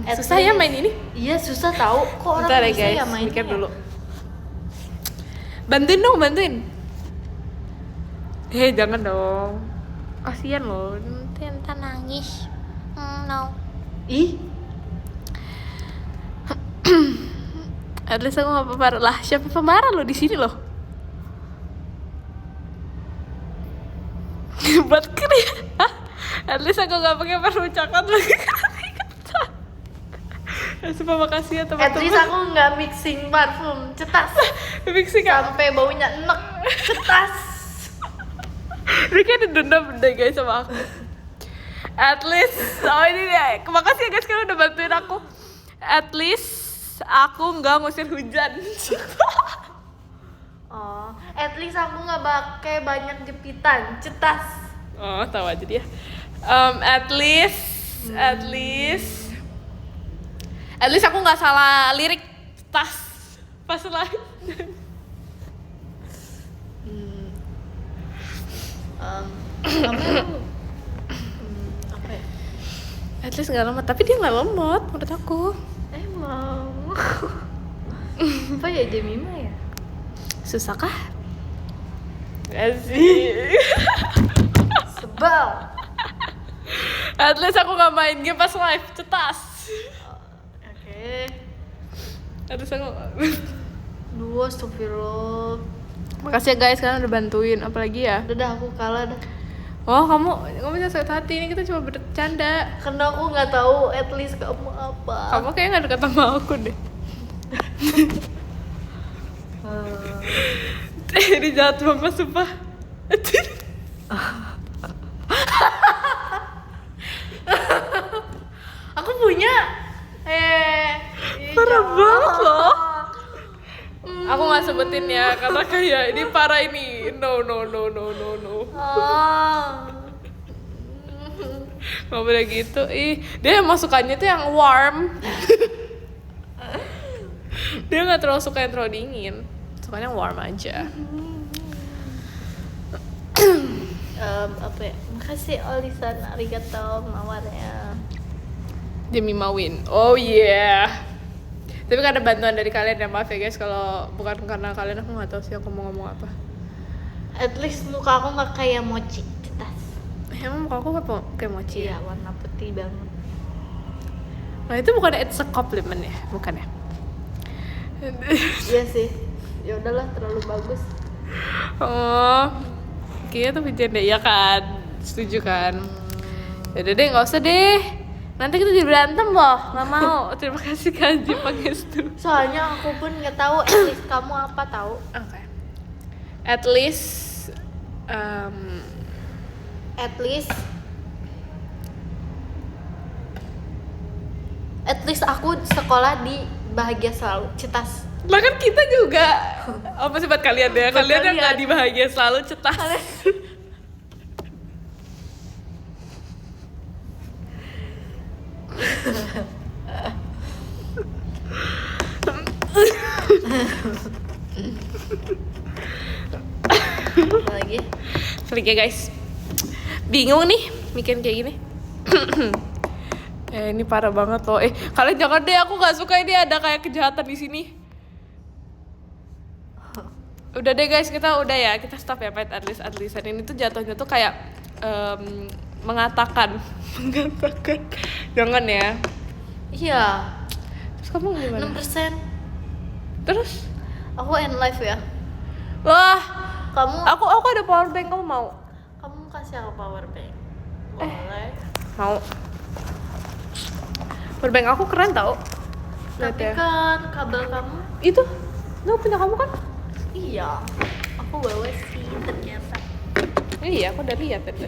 At Susah ya least- main ini. Iya susah tahu. Kok orang Bentar ya bisa guys, ya mainnya mikir ya? dulu. Bantuin dong, bantuin. Jangan dong. Kasian loh, nanti entar nangis. No. Ih, At least aku gak pemarah lah. Siapa pemarah lo di sini loh? Buat ya? At least aku gak pakai parfum coklat lagi. Sumpah makasih ya at least teman-teman. aku nggak mixing parfum. Cetas. Mixing apa? Sampai baunya enek. Cetas. Dia kayak dendam deh guys sama aku. At least, oh ini dia. Makasih ya guys kalian udah bantuin aku. At least aku nggak ngusir hujan. Oh, at least aku nggak pakai banyak jepitan. Cetas. Oh, tahu aja dia. At least aku nggak salah lirik tas pas live. Apa ya? At least nggak lemot, tapi dia nggak lemot menurut aku. Emang. Apa ya Jemima ya? Susah kah? Asik. Sebel. At least aku nggak main game pas live, cetas. Oke. At least aku. Dua, astagfirullah. Makasih ya guys kalian udah bantuin, apalagi ya. Udah dah aku kalah dah. Oh kamu jangan sakit hati, ini kita cuma bercanda. Karena aku nggak tahu at least kamu apa. Kamu kayaknya nggak dekat sama aku deh. Ini jahat banget sumpah. Aku punya. Parah banget loh. Aku nggak sebutin ya karena kayak ini parah ini. No. Nggak boleh gitu. Dia emang sukanya tuh yang warm. Dia nggak terlalu suka yang terlalu dingin. Sukanya warm aja. Apa ya? Makasih Olisan, arigato mawarnya. Demi Mawin. Oh yeah. Tapi kan ada bantuan dari kalian ya, maaf ya guys kalau bukan karena kalian aku nggak tahu sih aku mau ngomong apa. At least muka aku nggak kayak mochi. Cetas. Emang muka aku kayak mochi Iya, ya? warna putih banget. Nah itu bukan it's a compliment ya? Bukan ya? Iya sih. Ya udahlah, terlalu bagus. Oh, kayaknya tuh bercanda ya kan? Setuju kan? Yaudah deh, nggak usah deh. Nanti kita jadi berantem loh, nggak mau. Terima kasih Kak Ji Pangestu. Soalnya aku pun nggak tahu at least kamu apa tahu. Oke. At least, At least aku sekolah di Bahagia Selalu. Cetas. lah kan kita juga. Apa sih buat kalian ya? Buat Kalian yang nggak kalian. di Bahagia Selalu cetas. Apa lagi? Sorry ya guys. Bingung nih mikirin kayak gini. Ini parah banget loh. Kalian jangan deh, aku nggak suka ini ada kayak kejahatan di sini. Udah deh guys, kita stop ya pet atlisan ini tuh jatuhnya tuh kayak mengatakan jangan ya. Iya. Terus kamu gimana? 6%. Terus Aku end live ya. wah, Kamu aku ada power bank, kamu mau? kamu kasih aku power bank. Boleh. Mau. Power bank aku keren tau. Lihat Tapi ya. kan kabel kamu. Itu nggak punya kamu kan? Iya. Aku bawa sih ternyata. Iya, aku udah lihat tadi.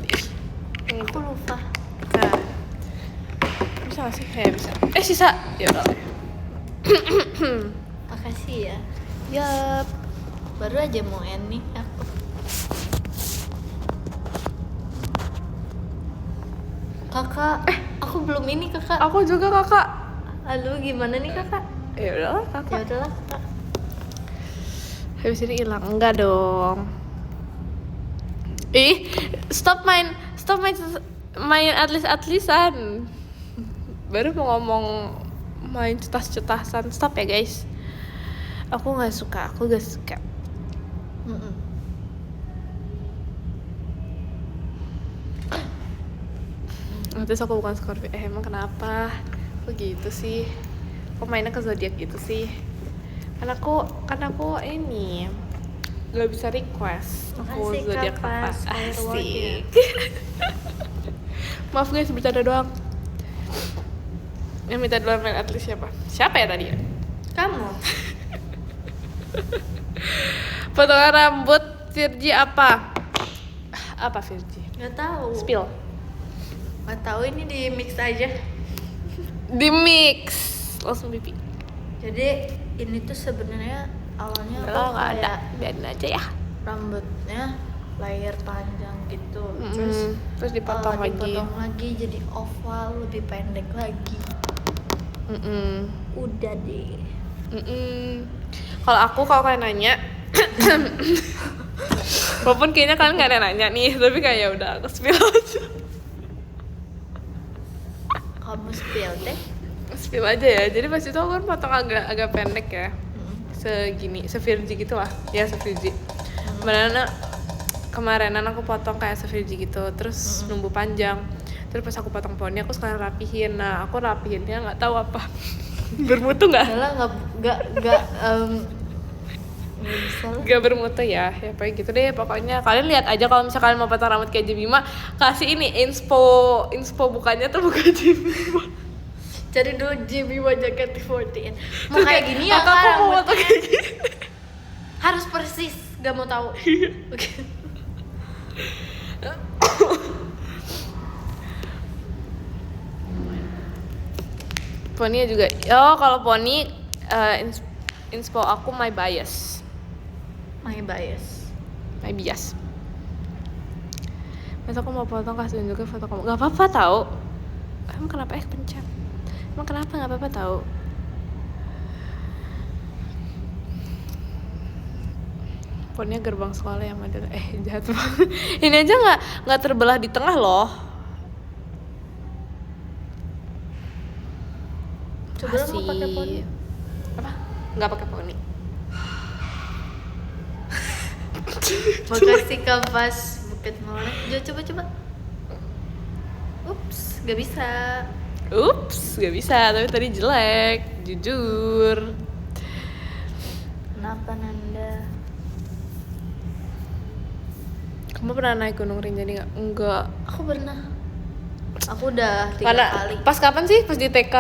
Aku lupa. Nah, bisa nggak sih? Bisa. Sisa. Ya udah. Makasih ya. Yap. Baru aja mau end nih aku. Kakak, aku belum ini kakak. Aku juga kakak. Aduh, gimana nih kakak? Ya udahlah Ya kakak. udahlah kakak. Habis ini hilang enggak dong. Ih, stop main atlis-atlisan. Baru mau ngomong main cetas-cetasan. Stop ya guys. Aku gak suka. Mm-mm. Terus aku bukan Scorpio. Emang kenapa? Kok gitu sih? Kok mainnya ke zodiak gitu sih? Kan aku ini gak bisa request. Aku Makasih, zodiak Kak, apa? pas fireworknya. Asik. Maaf guys, bercanda doang. Yang minta duluan main atlis siapa? Siapa ya tadi? Kamu? Potongan rambut Virgi apa? Apa Virgi? Nggak tahu. Spill. Nggak tahu, ini di mix aja. Di mix. Langsung pipi. Jadi ini tuh sebenarnya awalnya Kalau nggak ada, kayak biarin aja ya. rambutnya layer panjang gitu. Terus Terus dipotong lagi. dipotong lagi jadi oval, lebih pendek lagi. Udah deh. Kalau kalian nanya, walaupun kayaknya kalian nggak ada nanya nih, tapi kayak udah aku spill aja. Kamu spill deh. Spill aja ya. Jadi pas itu aku kan potong agak pendek ya, segini, sevirgi gitu lah, ya sevirgi. Kemarinan aku potong kayak sevirgi gitu, terus numbu panjang. Terus pas aku potong poni, aku sekarang rapihin. Nah, aku rapihinnya nggak tahu apa. Bermutu nggak? Malah nggak bisa lah. Gak bermutu ya paling gitu deh pokoknya. Kalian lihat aja kalau misalnya kalian mau potong rambut kayak Jemima, kasih ini inspo bukannya tuh bukan Jemima. Cari dulu Jemima jaket 14. Mau kayak gini ya Kakak kan mau rambutnya? potong kayak gini. Harus persis, gak mau tahu. Oke. Poninya juga. Kalau poni inspo aku my bias. My bias. Mas aku mau potong, kasih tunjukin foto kamu. Gak apa-apa tau. Emang kenapa pencet? Emang kenapa gak apa-apa tau? Poninya gerbang sekolah yang model jahat banget. Ini aja nggak terbelah di tengah loh. Coba lo mau pakai poni. Apa? Nggak pakai poni. Makasih kapas Bukit Molek. Coba. Ups, gak bisa. Gak bisa, tapi tadi jelek, jujur. Kenapa Nanda? Kamu pernah naik Gunung Rinjani nggak? Enggak. Aku pernah. Aku udah 3 Karena kali. pas kapan sih? Pas di TK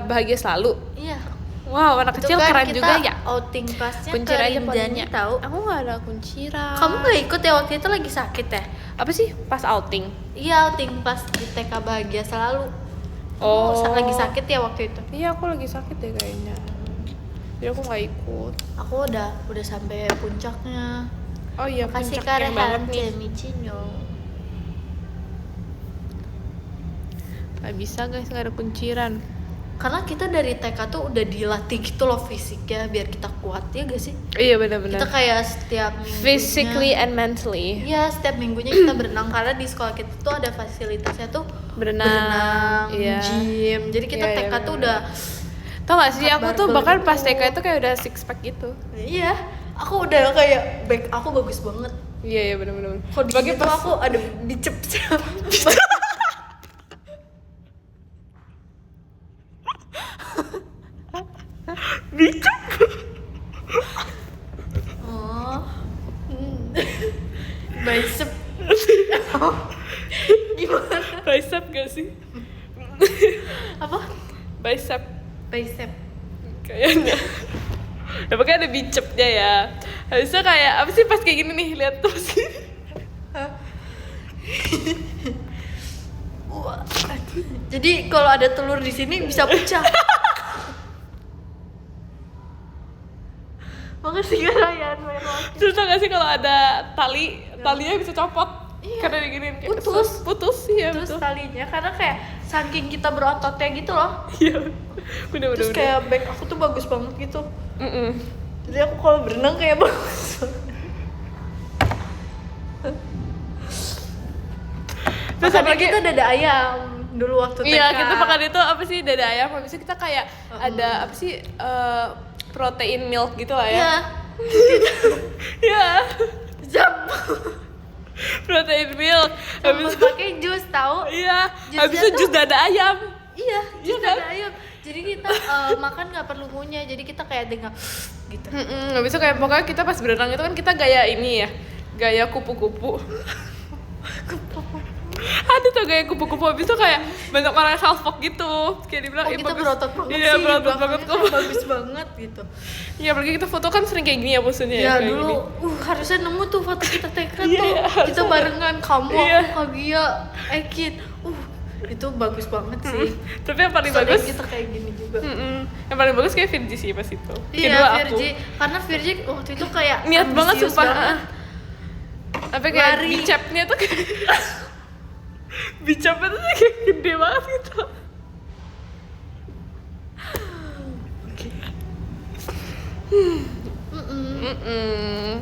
Bahagia Selalu. Iya. Wow, anak Itu kecil kan keren kita juga ya. outing pasnya ke Kuncir aja Rinjani poninya. tahu. Aku nggak ada kunciran. Kamu gak ikut ya waktu itu, lagi sakit ya? Apa sih? Pas outing. Iya, outing pas di TK Bahagia Selalu. Oh. Kamu lagi sakit ya waktu itu? Iya, aku lagi sakit deh kayaknya. Jadi aku nggak ikut. Aku udah sampai puncaknya. Oh iya, Kasih puncaknya banget karehan nih. Cemicinyo. Gak bisa guys, gak ada kunciran. Karena kita dari TK tuh udah dilatih gitu loh fisiknya biar kita kuat, ya gak sih? Iya benar-benar. Kita kayak setiap minggunya. Physically and mentally. Iya, setiap minggunya kita berenang karena di sekolah kita tuh ada fasilitasnya tuh Berenang, iya. gym. Jadi kita Iya, TK iya, tuh bener-bener. udah Tau gak sih, aku tuh barbel bahkan gitu. pas TK itu kayak udah six pack gitu. iya, aku udah kayak back aku bagus banget. Iya benar-benar. Kok di Bagi situ aku ada dicep-cep. Dicap. Oh. Bicep. Gimana? Bicep gak sih? Apa? Bicep Bicep. kayaknya. Ya pokoknya ada bicepnya ya. Habisnya kayak apa sih pas kayak gini nih, lihat terus gini. Wah. Jadi kalau ada telur di sini bisa pecah. Makasih Ryan main waktu. Terus tau gak sih kalau ada talinya bisa copot. Iya. Karena diginiin kayak Putus. Iya Terus betul. talinya karena kayak saking kita berototnya gitu loh. Iya. Udah. Terus kayak back aku tuh bagus banget gitu. Mm-mm. Jadi aku kalau berenang kayak bagus. Terus Makanya apalagi kita dada ayam dulu waktu TK. iya, kita makan itu apa sih, dada ayam. Habis itu kita kayak ada apa sih, protein milk gitu lah ya. Iya. Iya. Jam. Protein milk. Habis Habis itu pakai jus tahu? iya, Jusnya habis itu tuh- jus dada ayam. Iya, jus Iya kan? dada ayam. Jadi kita makan nggak perlu ngunyah. Jadi kita kayak dengar gitu. Habis itu kayak pokoknya kita pas berenang itu kan kita gaya ini ya, gaya kupu-kupu. Ada tuh gaya kupu-kupu, habis itu kayak banyak orang yang salfok gitu. Kayak dibilang, Oh, kita bagus." berotot banget Iya, sih. berotot banget belakangnya kok. kan bagus banget gitu. Iya, apalagi kita foto kan sering kayak gini ya posenya Ya kayak dulu, gini. harusnya nemu tuh foto kita TK Iya, tuh. iya, Kita harusnya. barengan kamu, Iya. aku, Kagia, Ekin. Itu bagus banget sih. Tapi yang paling Soalnya bagus, kita kayak gini juga. yang paling bagus kayak Virgi sih pas itu. Iya, Kedua aku. Virgi. Karena Virgi waktu itu kayak Niat banget ambisius sumpah. banget. Tapi kayak Lari. bicapnya tuh kayak bicapnya tuh kayak gede banget gitu.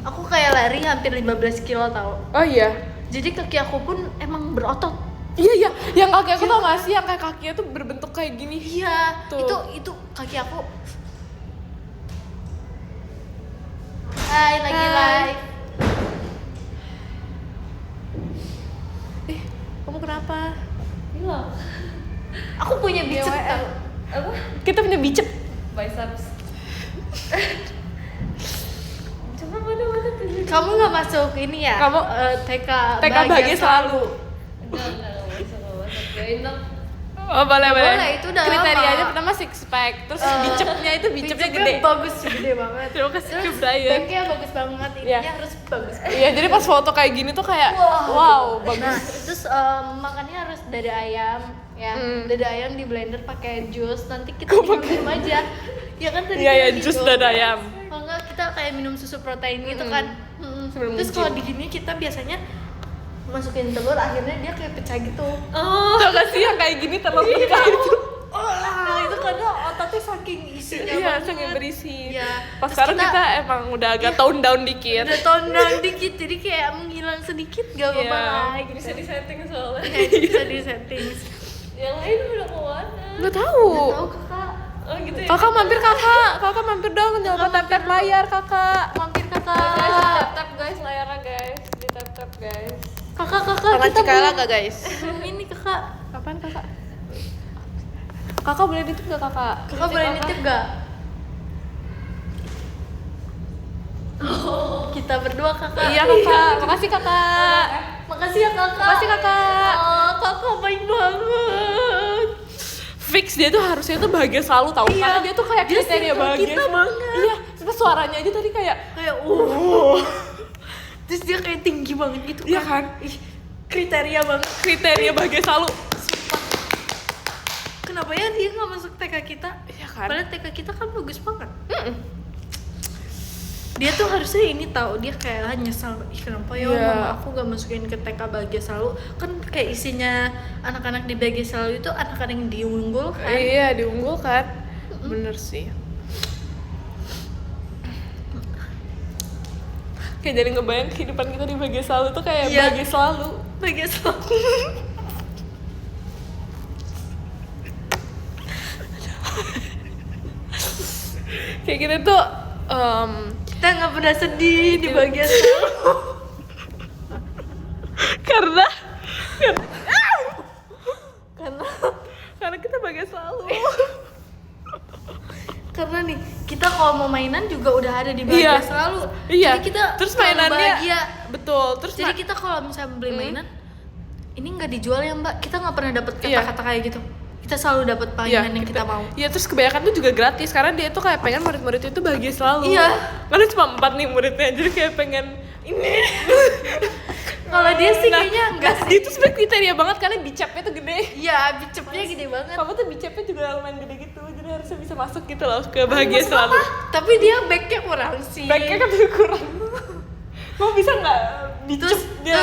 Aku kayak lari hampir 15 kilo tau. Oh iya. Jadi kaki aku pun emang berotot. Iya, yang kaki aku tau gak sih, yang kayak kakinya tuh berbentuk kayak gini. Iya, Tuh. itu kaki aku. Hai, lagi Hai. live. Kamu kenapa? Iya. Aku punya bicep YWL. tau. Apa? Kita punya bicep. Biceps. Coba mana tunjuk. Kamu nggak masuk ini ya? Kamu TK TK bahagia selalu. Enggak masuk. Join dong. Oh boleh. Boleh, itu udah Kriterianya lama. pertama six pack, terus bicepnya itu bicepnya Bicepnya gede. bagus, gede banget. Terima kasih ke Terus Brian. backnya bagus banget, Iya. ininya harus bagus. Iya, jadi pas foto kayak gini tuh kayak wow, Nah, bagus. terus makannya harus dada ayam, ya. Hmm. Dada ayam di blender pakai jus. Nanti kita minum aja. Ya kan tadi Iya, kita ya, gitu. jus dada ayam. Kalau enggak kita kayak minum susu protein gitu kan. Sebelum Terus gym. kalau di gini kita biasanya masukin telur, akhirnya dia kayak pecah gitu. Oh, tau gak sih yang kayak gini telur pecah itu? Itu karena otaknya saking isinya Iya, banget. sangat berisi. Iya. Pas Terus sekarang kita emang udah agak tone down dikit. udah tone down dikit, jadi kayak menghilang sedikit, gak apa-apa Iya. lah gitu. Bisa disetting soalnya. Bisa di setting. Yang lain udah kemana? Nggak tahu. Tahu kakak, Oh gitu ya. Kakak mampir dong, jangan lupa tap layar kakak. mampir Guys, kakak. tap guys layarnya guys. Di tap guys. Kakak Tangan kita Cikaela belum, gak guys? belum ini kakak. Kapan kakak? Kakak boleh nitip gak kakak? Kakak boleh apa? nitip gak? Kita berdua kakak. Iya kakak, makasih kakak. Makasih ya kakak. Makasih, Kakak. Oh, kakak baik banget. Fix dia tuh harusnya tuh bahagia selalu tau. Iya. Karena dia tuh kayak Dia kriteria circle bahagia. kita banget. Iya, terus suaranya aja tadi kayak Kayak terus dia kayak tinggi banget gitu Iya kan? Ih, kriteria banget. kriteria bahagia selalu. Kenapa ya dia nggak masuk TK kita? Iya kan? Padahal TK kita kan bagus banget. Dia tuh harusnya ini tahu, dia kayak nyesal, ih kenapa ya Iya. mama aku gak masukin ke TK bahagia selalu. Kan kayak isinya anak-anak di bahagia selalu itu anak-anak yang diunggulkan. Iya, diunggulkan. Bener sih. Kayak jadi ngebayang kehidupan kita di bahagia selalu tuh kayak Iya. bahagia selalu. Bahagia selalu. Kayak gitu tuh Kita nggak pernah sedih di bahagia selalu. karena Karena karena kita bahagia selalu. karena nih kita kalau mau mainan juga udah ada di bahagia Iya. selalu. Iya. Jadi kita Terus selalu mainannya bahagia. betul. Terus Jadi kita kalau misalnya beli mainan, ini nggak dijual ya mbak, kita nggak pernah dapat Iya. kata-kata kayak gitu. Kita selalu dapat mainan yang kita mau. Iya, terus kebanyakan tuh juga gratis karena dia tuh kayak pengen murid-muridnya tuh bahagia selalu. Iya. Karena cuma 4 nih muridnya, jadi kayak pengen ini. Kalau dia sih Nah, kayaknya enggak sih. Dia tuh sebenarnya kriteria banget karena bicapnya tuh gede. Iya, bicepnya gede banget. Kamu tuh bicapnya juga lumayan gede gitu, jadi harusnya bisa masuk gitu loh ke bahagia selalu. Tapi dia backnya kurang sih. Backnya kan tuh kurang. Kamu bisa nggak bicapnya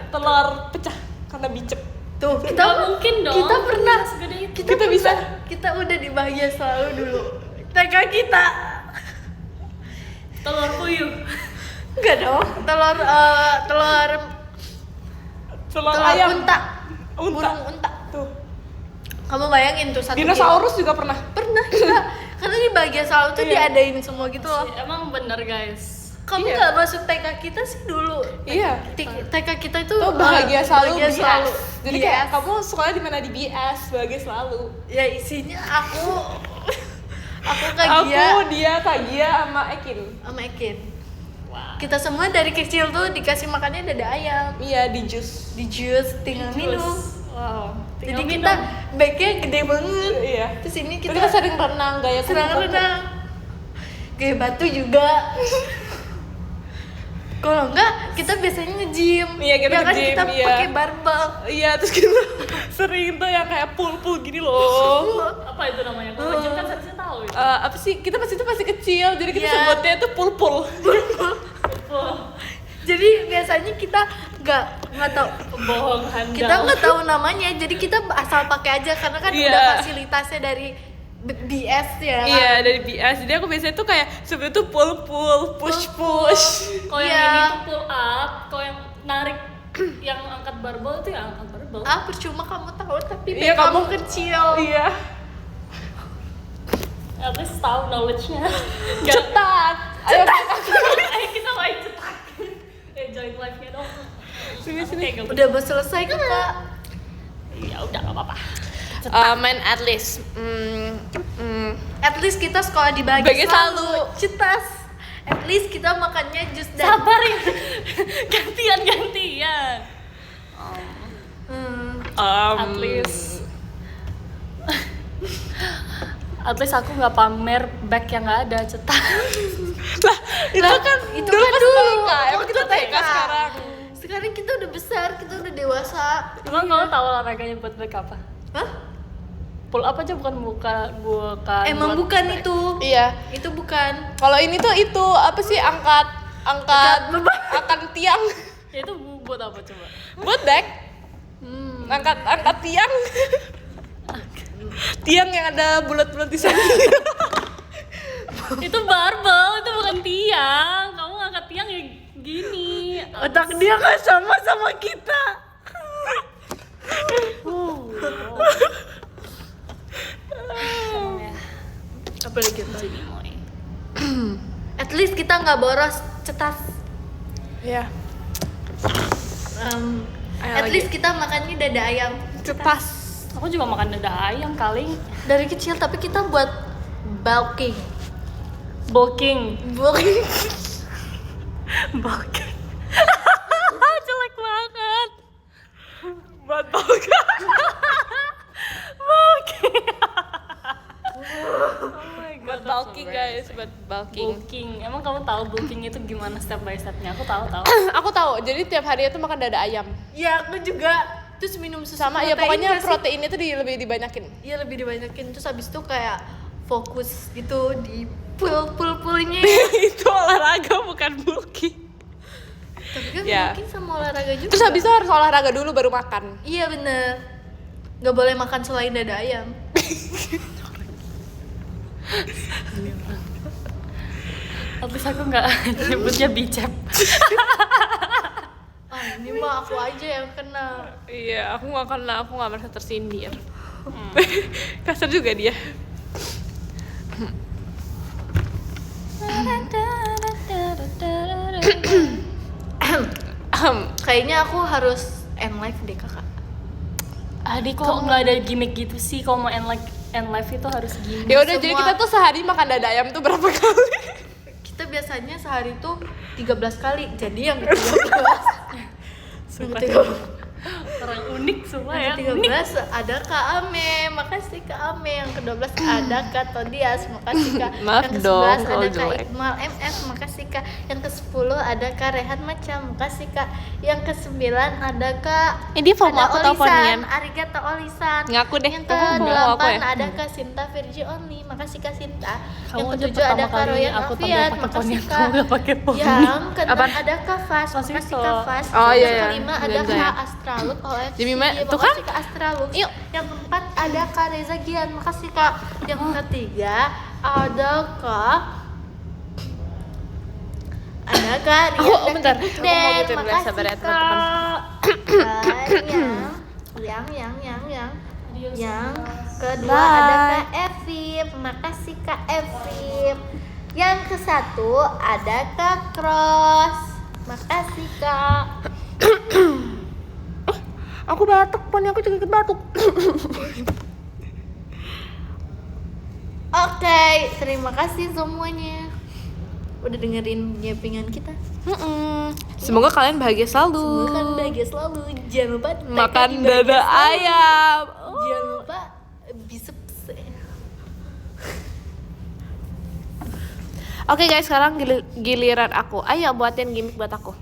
telur pecah karena bicep. Tuh, kita Nggak mungkin dong. Kita pernah segede itu. Kita bisa. Kita udah di Bahagia Selalu dulu. TK kita. Telur puyuh. Enggak dong. Telur Ayam. unta. Unta. Burung unta. Tuh. Kamu bayangin tuh 1 kilo. Dinosaurus juga pernah. Pernah kita. Karena di Bahagia Selalu tuh Iya. diadain semua gitu loh. Emang bener guys. Kamu Iya. nggak masuk TK kita sih dulu. Iya. TK kita itu Tuh Bahagia Selalu Bahagia BS. Selalu. Jadi kayak kamu sekolah di mana di BS, Bahagia Selalu. Ya isinya aku Kagia Aku, dia, Kagia sama Ekin. sama Ekin. Kita semua dari kecil tuh dikasih makannya dada ayam, Iya, di jus. di jus tinggal minum. Wow. Jadi Tinggal kita minum. backnya gede banget. Iya. Terus ini Kita kita sering renang gaya serang kupu-kupu. renang, gaya batu juga. Kalau enggak kita biasanya nge-gym. Iya, kita ya kan nge-gym, kita iya. pakai barbel. Iya, terus kita sering tuh yang kayak pool gini loh. Apa itu namanya? Kalau Jun kan seharusnya tahu ya. Apa sih? Kita pas itu masih kecil, jadi kita Iya. sebutnya itu pool. Jadi biasanya kita nggak tahu, Bohong handal. kita nggak tahu namanya. Jadi kita asal pakai aja karena kan Iya. udah fasilitasnya dari BS ya. kan? Iya, dari BS. Jadi aku biasanya tuh kayak sebelum itu pool, push. Kalau yang Iya. ini tuh pull up, kalau yang narik yang angkat barbel itu ya angkat barbel. Percuma kamu tahu tapi Iya, back kamu kamu- kecil. Iya. At least tahu knowledge-nya. Cetak. Ayo, Ayo kita main cetak. Join live-nya dong. sini. Oke, nggak Udah mau selesai kakak. Ya udah nggak apa-apa. Main at least. At least kita sekolah di Bahagia Bahagia Selalu. Selalu. Cetas. At least kita makannya jus dan Sabar ya. Gantian. At least. At least aku nggak pamer bag yang nggak ada cetak. Lah, itu kan itu dulu kan pas dulu. TK. Emang kita Waktu TK sekarang. Sekarang kita udah besar, kita udah dewasa. Emang kamu tahu olahraganya buat bag apa? Hah? Pull up aja bukan Emang buat bukan bag. itu. Iya. Itu bukan. Kalau ini tuh itu apa sih angkat tiang. Ya itu buat apa coba? Buat bag. Angkat tiang. Tiang yang ada bulat-bulat di samping. Itu barbel, itu bukan tiang. Kamu ngangkat tiang ya gini. Otak dia nggak sama kita. Apa lagi tadi? At least kita nggak boros cetas. Iya. Ayo At lagi. least kita makannya dada ayam Cetas. Aku juga makan dada ayam kali. dari kecil, tapi kita buat bulking. Bulking. Bulking. Bulking. Jelek banget. Buat bulking. Buat bulking guys, buat bulking. Bulking. Emang kamu tahu bulking itu gimana step by stepnya? Aku tahu. Aku tahu. Jadi tiap hari itu makan dada ayam. Ya, aku juga. Terus minum susu Sama ya protein pokoknya nggak sih? protein itu lebih dibanyakin. Iya, lebih dibanyakin. Terus habis itu kayak fokus gitu di pull-pullnya. Itu olahraga bukan bulking. Tapi kan Ya. mungkin sama olahraga juga. Terus habis itu harus olahraga dulu baru makan. Iya bener. Gak boleh makan selain dada ayam. Habis aku nggak nyebutnya bicep. Ini mah aku aja yang kena. Iya, aku nggak merasa tersindir. Kasar juga dia. Kayaknya aku harus end live deh kakak. Adik kok nggak ada gimmick gitu sih kalau mau end live itu harus gimmick. Ya udah, Semua- jadi kita tuh sehari makan dada ayam tuh berapa kali? Kita biasanya sehari tuh 13 kali. Jadi yang ke-13. Yang ke-13. orang unik semua ya. Yang Unik. ke-13 ada Kak Ame, makasih Kak Ame. Yang ke-12 ada Kak Todias, makasih Kak. Maaf Yang dong, ke-11 kalau ada Kak jelek. Iqmal MF, makasih Kak. Yang ke-10 ada Kak Rehan Macam, makasih Kak. Yang ke-9 ada Kak Ini FOMO aku tau Ponian. Arigato Olisan. Ngaku deh, Yang kamu FOMO ke-8 aku ya? ada Kak Sinta Virgi Only, makasih Kak Sinta. Kamu Yang aja ke-7 pertama ada Kak kali Royan aku tampil Alfian, pakai makasih ponian, Kak. kamu gak pakai poni. Yang ke-6 Apaan? ada Kak Fas, Masih makasih so. Kak Fas. Oh, iya, Yang iya. ke-5 ada Jangan Kak saya. Astralux OFC, Jadi, Mbak, tuh kan? makasih Kak Astralux. Yuk. Yang ke-4 ada Kak Reza Gian, makasih Kak. Yang ke-3 ada Kak Aku, Rian bentar. dan Aku mau Den, gituin dulu, makasih sabar ya, Kak. Yang kedua Bye. ada Kak Evip, makasih Kak Evip. Yang ke-1 ada Kak Cross, makasih Kak. Aku batuk, Poni aku juga ikut batuk. Oke, terima kasih semuanya udah dengerin nyampingan kita. Semoga kalian bahagia selalu. Semoga kalian bahagia selalu. Jangan lupa Makan TKI bahagia dada selalu. ayam. Jangan lupa biceps. Oke guys, sekarang giliran aku. Ayo buatin gimmick buat aku.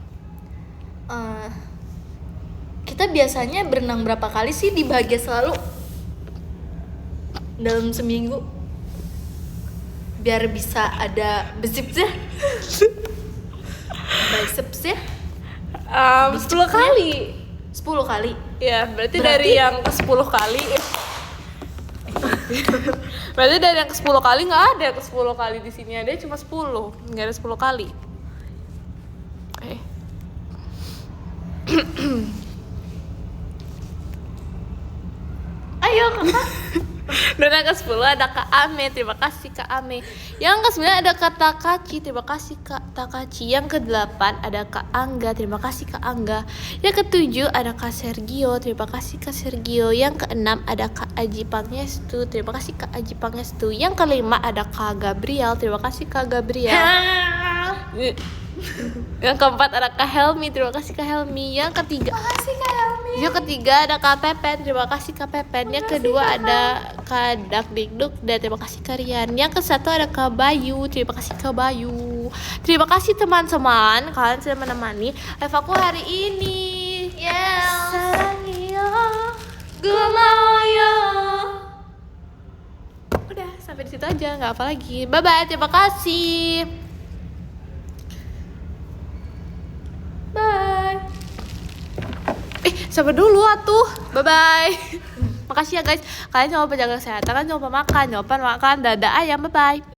Kita biasanya berenang berapa kali sih di bahagia selalu dalam seminggu? Biar bisa ada bicepsnya. Bicepsnya 10 kali. 10 kali. Ya, berarti Berarti- dari yang ke 10 kali. Berarti dari yang ke 10 kali nggak ada ke 10 kali di sini, ada cuma 10. Nggak ada 10 kali. Ayo kakak. Dan yang ke 10 ada Kak Ame, terima kasih Kak Ame. Yang ke 9 ada Kak Takachi, terima kasih Kak Takachi. Yang ke 8 ada Kak Angga, terima kasih Kak Angga. Yang ke 7 ada Kak Sergio, terima kasih Kak Sergio. Yang ke 6 ada Kak Aji Pangestu, terima kasih Kak Aji Pangestu. Yang ke 5 ada Kak Gabriel, terima kasih Kak Gabriel. Yang keempat ada Kak Helmi, terima kasih Kak Helmi. Yang ketiga ada Kak Pepen, terima kasih Kak Pepen. Yang kedua ada Kak Dakdikduk dan terima kasih Kak Rian. Yang ke-1 ada Kak Bayu, terima kasih Kak Bayu. Terima kasih teman-teman, kalian sudah menemani live aku hari ini. Sarangi yo, gue mau yo. Udah sampai di situ aja, nggak apa lagi. Bye bye, terima kasih. Bye. Sabar dulu atuh. Bye bye. Makasih ya guys. Kalian jangan lupa jaga kesehatan, kan jangan lupa makan, jangan lupa makan dada ayam. Bye bye.